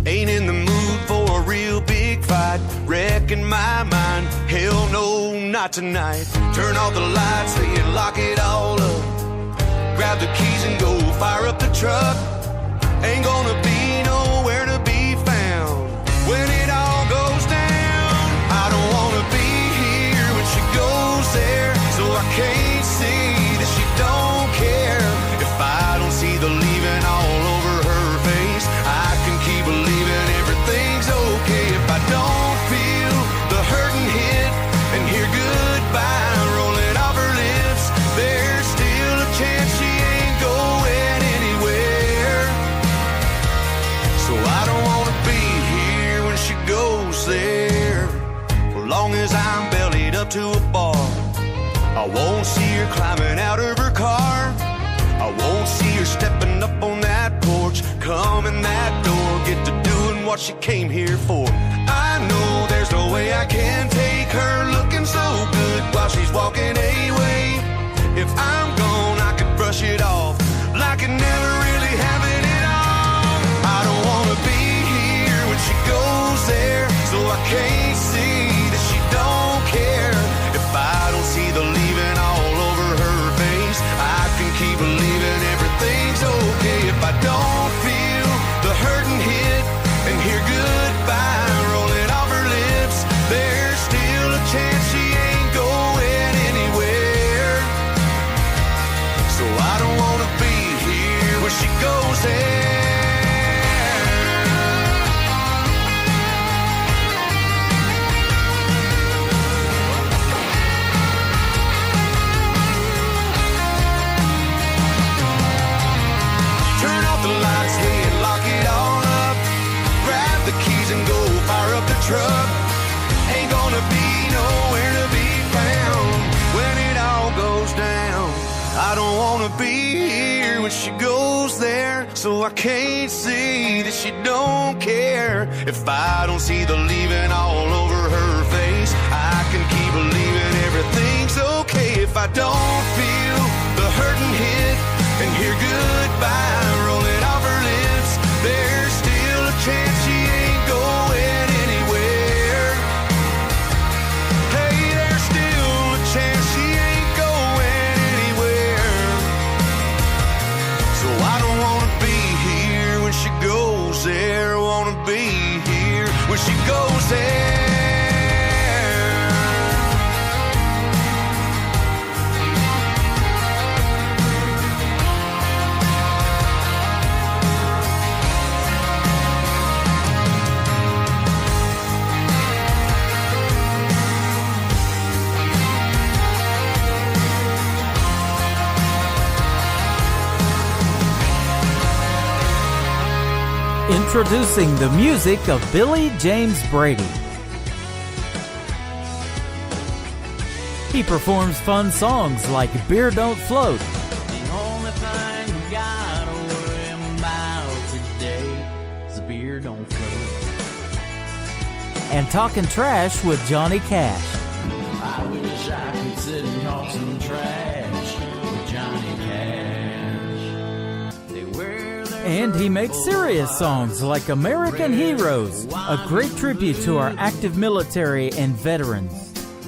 Ain't in the mood for a real big fight, wrecking my mind. Hell no, not tonight. Turn off the lights, then lock it all up. Grab the keys and go fire up the truck. Ain't gonna be nowhere to be found when it all goes down. I don't wanna be here when she goes there, so I can't see that she don't care. If I don't see the leaving all over her face, I can keep believing everything's okay. If I don't feel the hurting hit and hear goodbye rolling off her lips, there's still a chance here climbing out of her car. I won't see her stepping up on that porch, coming that door, get to doing what she came here for. I know there's no way I can take her looking so good while she's walking away. If I'm gone, I could brush it off like it never really happened at all. I don't wanna be here when she goes there, so I can't see that she don't care. If I don't see the leaving all over her face, I can keep believing everything's okay. If I don't feel the hurting hit and hear goodbye rolling off her lips, there's still a chance she ain't going anywhere. So I don't wanna be here when she goes there. Turn off the lights, hey, and lock it all up. Grab the keys and go fire up the truck. Ain't gonna be nowhere to be found when it all goes down. I don't wanna be here when she goes there, so I can't see that she don't care. If I don't see the leaving all over her face, I can keep believing everything's okay. If I don't feel the hurting hit and hear goodbye rolling off her lips, there's still a chance she ain't going anywhere. Hey, there's still a chance she ain't going anywhere. So I don't wanna be here when she goes there. Wanna be here when she goes there. Introducing the music of Billy James Brady. He performs fun songs like Beer Don't Float, The only thing we gotta worry about today is beer don't float. and Talkin' Trash with Johnny Cash. I wish I could sit and talk some trash with Johnny Cash. They wear their And he makes serious songs like American Heroes, a great tribute to our active military and veterans.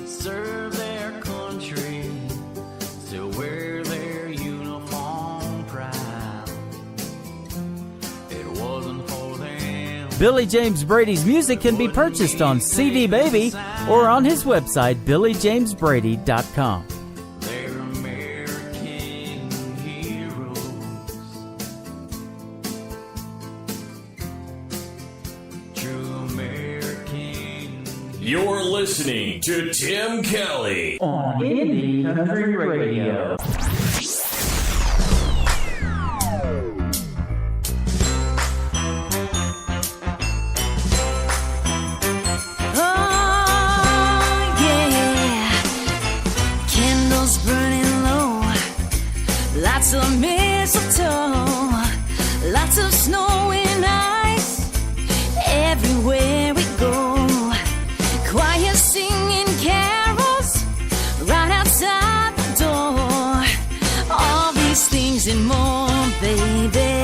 serve their country, still wear their uniform proud. It wasn't for them. Billy James Brady's music can be purchased on CD Baby or on his website, BillyJamesBrady.com. They're American heroes. True American. You're listening to Tim Kelly on Indie Country Radio. Oh, yeah. Candles burning low. Lots of mistletoe. Lots of snow and ice. Everywhere we go. Choir singing carols right outside the door. All these things and more, baby.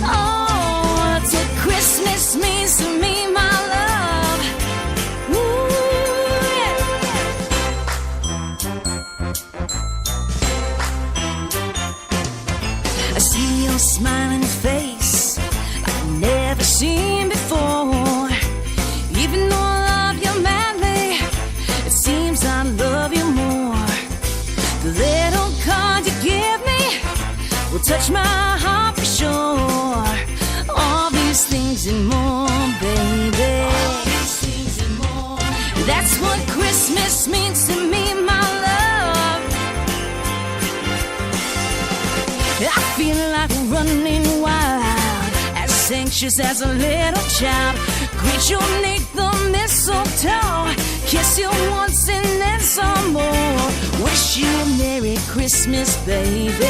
Oh, what Christmas means to me, my love. Ooh, yeah. I see your smiling face like I've never seen before. Even though I love you madly, it seems I love you more. The little card you give me will touch my heart for sure. All these things and more, baby. That's what Christmas means to me, my love. I feel like running wild as as anxious as a little child. Greet you beneath the mistletoe, kiss you once and then some more. Wish you a Merry Christmas, baby.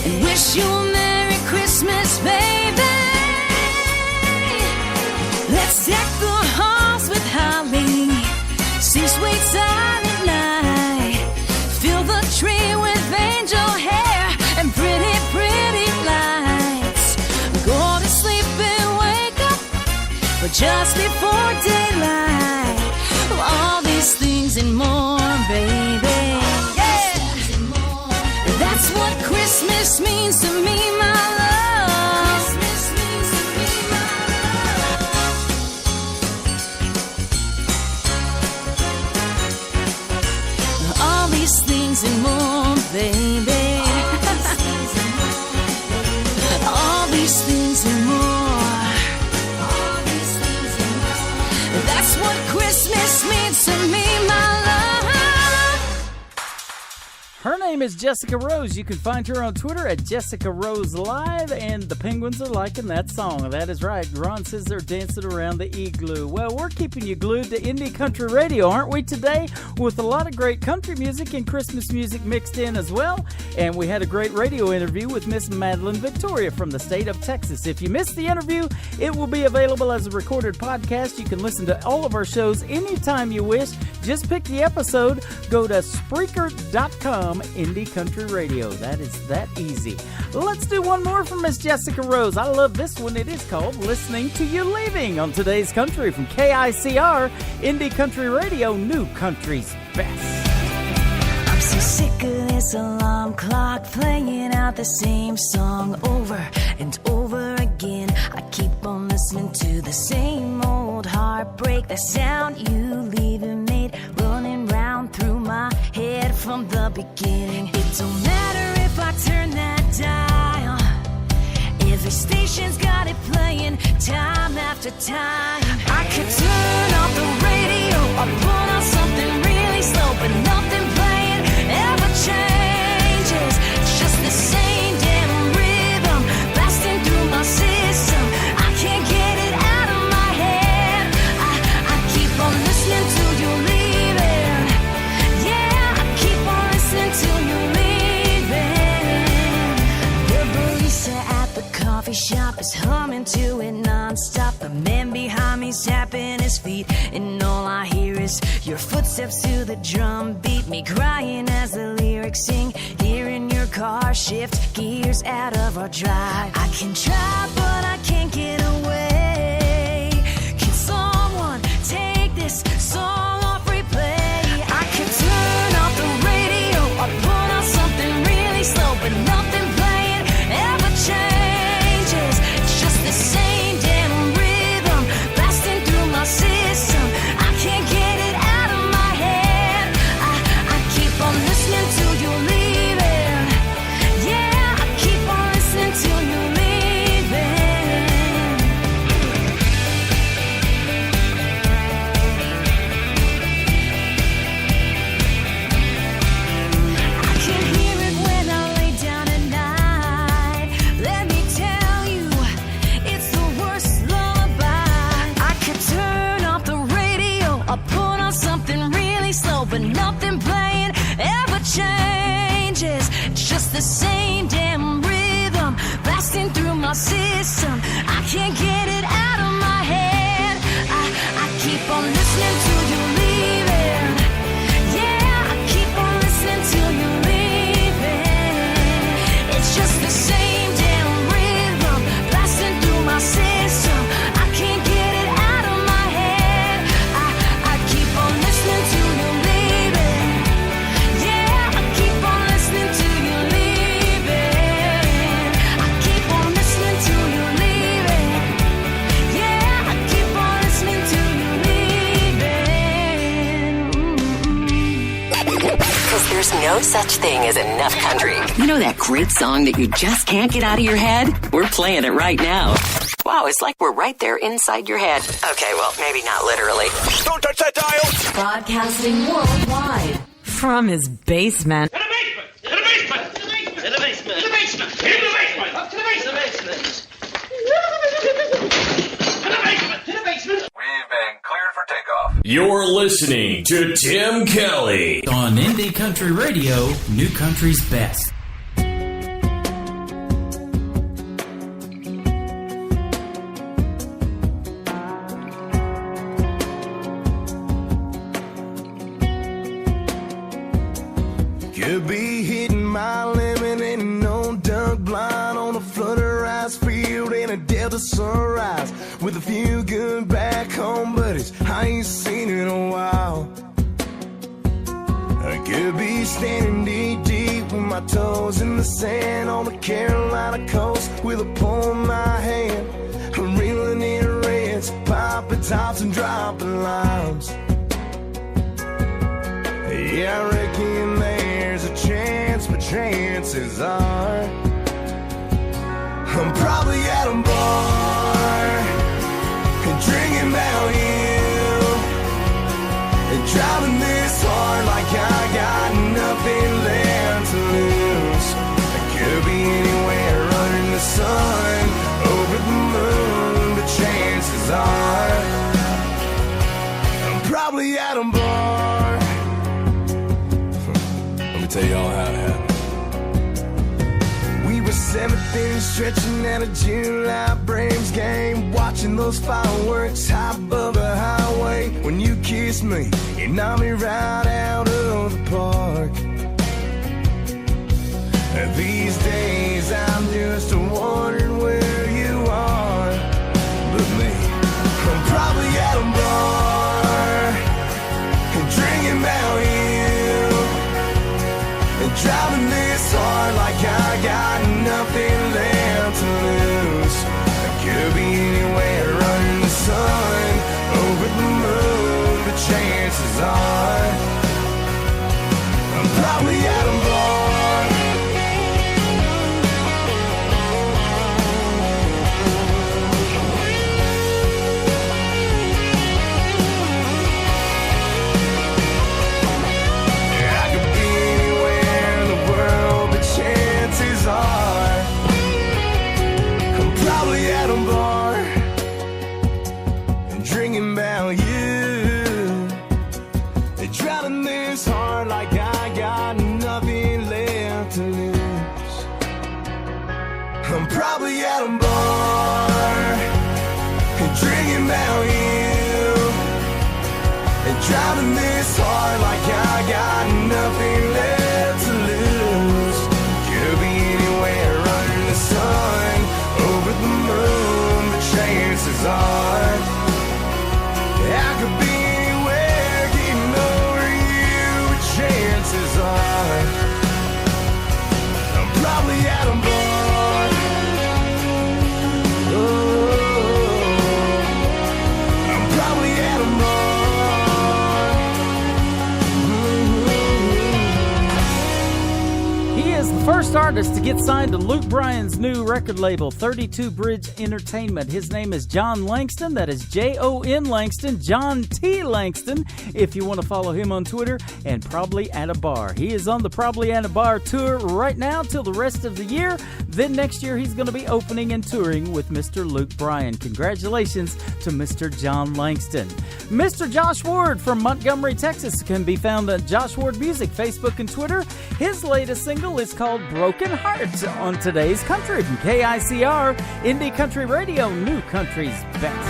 And wish you a Merry Christmas, baby. Let's deck the halls with holly, sing sweet silent night, fill the tree with angel hair and pretty, pretty lights. Go to sleep and wake up, but just before daylight. All these things and more, baby. Yeah. That's what Christmas means to me, my love. Christmas means to me, my love. All these things and more, baby. All these things and more. That's what Christmas means to me, my love. Her name is Jessica Rose. You can find her on Twitter at Jessica Rose Live, and the Penguins are liking that song. That is right. Ron says they're dancing around the igloo. Well, we're keeping you glued to Indie Country Radio, aren't we, today? With a lot of great country music and Christmas music mixed in as well. And we had a great radio interview with Miss Madelyn Victoria from the state of Texas. If you missed the interview, it will be available as a recorded podcast. You can listen to all of our shows anytime you wish. Just pick the episode, go to Spreaker.com, Indie Country Radio. That is that easy. Let's do one more from Miss Jessica Rose. I love this one. It is called Listening to You Leaving on Today's Country from KICR, Indie Country Radio, New Country's Best. I'm so sick of this alarm clock playing out the same song over and over again. I keep on listening to the same old heartbreak. The sound you leaving made running round through my head from the beginning. It don't matter if I turn that dial, every station's got it playing time after time. I could turn off the radio or put on something really slow, but nothing playing ever changes. It's just the same damn rhythm blasting through my system. I can't get it out of my head. I keep on listening till you're leaving. Yeah, I keep on listening till you're leaving. The barista at the coffee shop is humming to it non-stop. The man behind me's tapping his feet, and all I hear is your footsteps to the drum beat. Me crying as the lyrics sing, hearing your car shift gears out of our drive. I can try, but I can't get away. Can someone take this song off replay? I could turn off the radio or put on something really slow, but nothing playing ever changes. It's just the same damn rhythm blasting through my system. I can't get it out of my head. I keep on listening till you're leaving. Yeah, I keep on listening till you're leaving. I can hear it when I lay down at night. Let me tell you, it's the worst lullaby. I could turn off the radio or put on something really slow, but nothing playing ever changes. It's just the same damn rhythm blasting through my system. I can't get it out of my head. I keep on listening till you're leaving. Yeah, I keep on listening till you're leaving. It's just the same damn rhythm blasting through my system. I can't get it out of my head. I keep on listening till you're leaving. Yeah, I keep on listening till you're leaving. I keep on listening till you're leaving. Yeah, I keep on listening till you're leaving. Because there's no such thing as enough country. You know that great song that you just can't get out of your head? We're playing it right now. Wow, it's like we're right there inside your head. Okay, well, maybe not literally. Don't touch that dial! Broadcasting worldwide from his basement. To the basement! To the basement! To the basement! To the basement! To the basement! Up to the basement! You're listening to Tim Kelly on Indie Country Radio, New Country's Best. Could be hitting my limit and no dug blind on a flutter rice field in a Delta sunrise with a few good back home buddies I ain't seen in a while. I could be standing knee deep with my toes in the sand on the Carolina coast with a pole in my hand. I'm reeling in reds, popping tops and dropping limes. Yeah, I reckon there's a chance, but chances are I'm probably at a bar and drinking about you and driving this hard like I got nothing left to lose. I could be anywhere under the sun, over the moon, but chances are I'm probably at a bar. Tell y'all how it happened. We were 7th inning stretching at a July Braves game, watching those fireworks high above the highway. When you kissed me, you knocked me right out of the park. These days I'm just wondering where you are. But me, I'm probably at a bar drinking about you and driving this hard like I got nothing left to lose. I could be anywhere under the sun, over the moon, but chances are I'm probably at a bar. I'm probably at a bar and drinking about you. They're driving this hard like I got nothing left to lose. I'm probably at a bar and drinking about you and driving this hard like I got nothing left to lose. Could be anywhere under the sun, over the moon, but chances are I could be anywhere getting over you, but chances are I'm probably at a bar. Oh, I'm probably at a bar. He is the first artist to get signed to Luke Bryan's new record label, 32 Bridge Entertainment. His name is John Langston. That is Jon Langston, John T. Langston, if you want to follow him on Twitter, and Probably at a Bar. He is on the Probably at a Bar tour right now till the rest of the year. Then next year he's going to be opening and touring with Mr. Luke Bryan. Congratulations to Mr. John Langston. Mr. Josh Ward from Montgomery, Texas can be found at Josh Ward Music, Facebook and Twitter. His latest single is called Broken Hearts on Today's Country from KICR, Indie Country Radio, New Country's Best.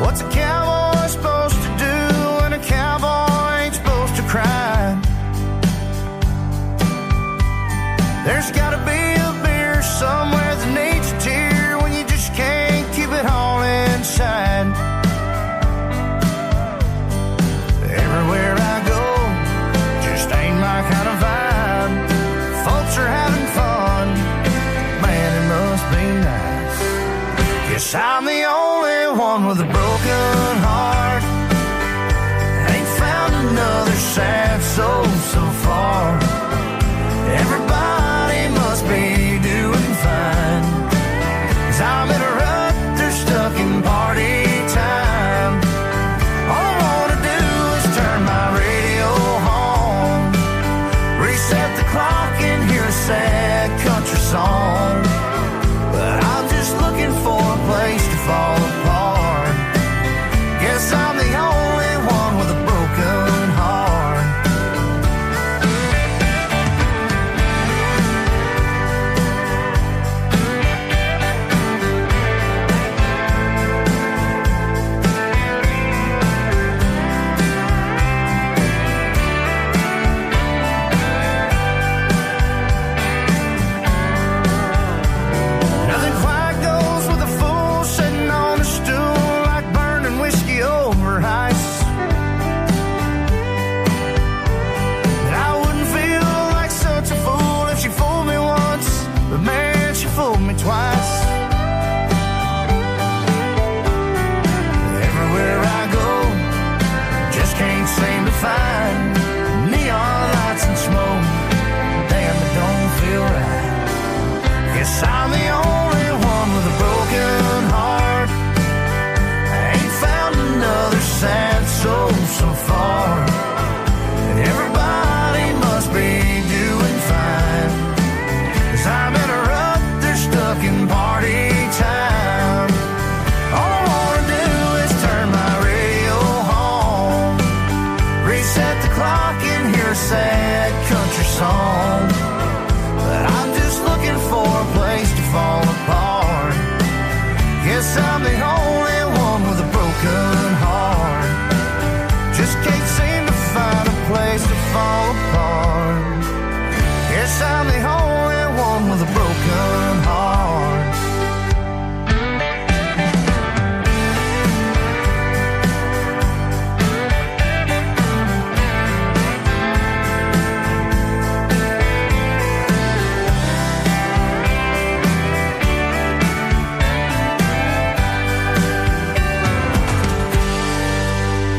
What's a cowboy supposed to do when a cowboy ain't supposed to cry? There's gotta be a beer somewhere that needs a tear when you just can't keep it all inside. Everywhere I go just ain't my kind of vibe. Folks are having fun, man, it must be nice. Guess I'm the only one with a broken heart. Ain't found another sad soul so far. Everybody must be doing fine, 'cause I'm in a rut, they're stuck in party time. All I wanna do is turn my radio on, reset the clock and hear a sad country song. But I'm just looking for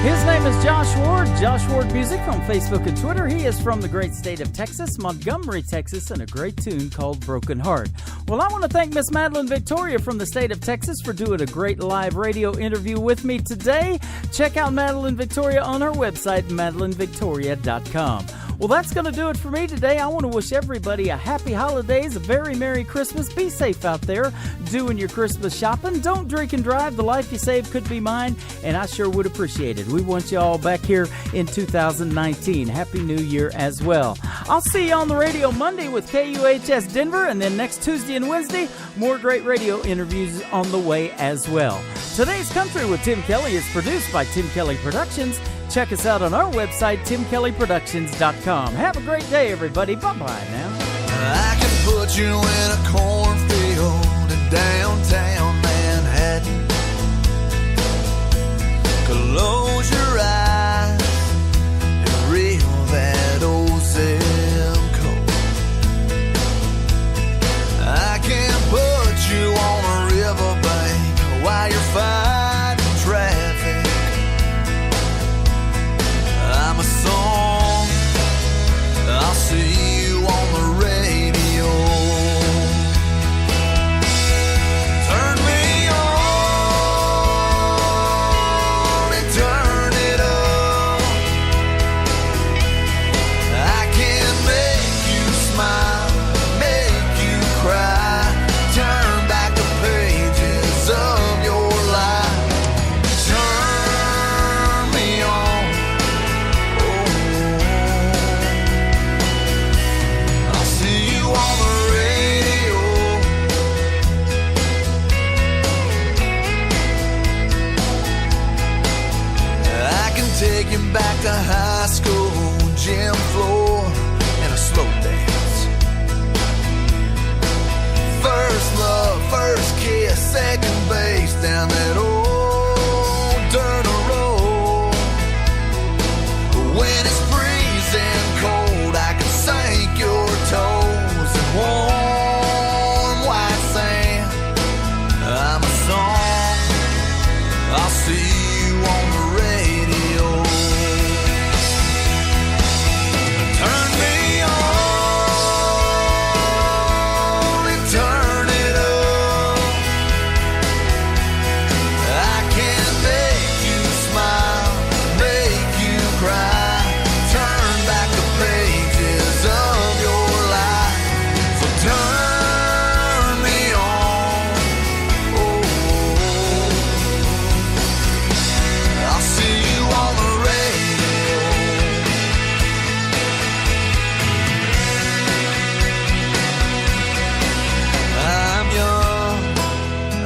His name is Josh Ward, Josh Ward Music from Facebook and Twitter. He is from the great state of Texas, Montgomery, Texas, and a great tune called Broken Heart. Well, I want to thank Miss Madelyn Victoria from the state of Texas for doing a great live radio interview with me today. Check out Madelyn Victoria on her website, madelynvictoria.com. Well, that's going to do it for me today. I want to wish everybody a happy holidays, a very Merry Christmas. Be safe out there doing your Christmas shopping. Don't drink and drive. The life you save could be mine, and I sure would appreciate it. We want you all back here in 2019. Happy New Year as well. I'll see you on the radio Monday with KUHS Denver, and then next Tuesday and Wednesday, more great radio interviews on the way as well. Today's Country with Tim Kelly is produced by Tim Kelly Productions. Check us out on our website, timkellyproductions.com. Have a great day, everybody. Bye-bye now. I can put you in a cornfield in downtown Manhattan. Close your eyes and reel that old zip code. I can put you on a riverbank while you're fighting traffic. I'm a song, I'll see you on the radio. Turn me on and turn it up. I can make you smile, make you cry. Turn back the pages of your life. Turn me on. I'll see you on the radio. I can take you back to high school, gym floor, and a slow dance. First love, first kiss, second base down that old dirt road. When it's freezing cold, I can sink your toes in warm white sand. I'm a song, I'll see you on the radio. Turn me on and turn it up. I can make you smile, make you cry. Turn back the pages of your life. So turn me on. I'll see you on the radio. I'm young,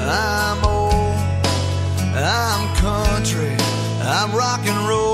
I'm old, I'm country, I'm rock and roll.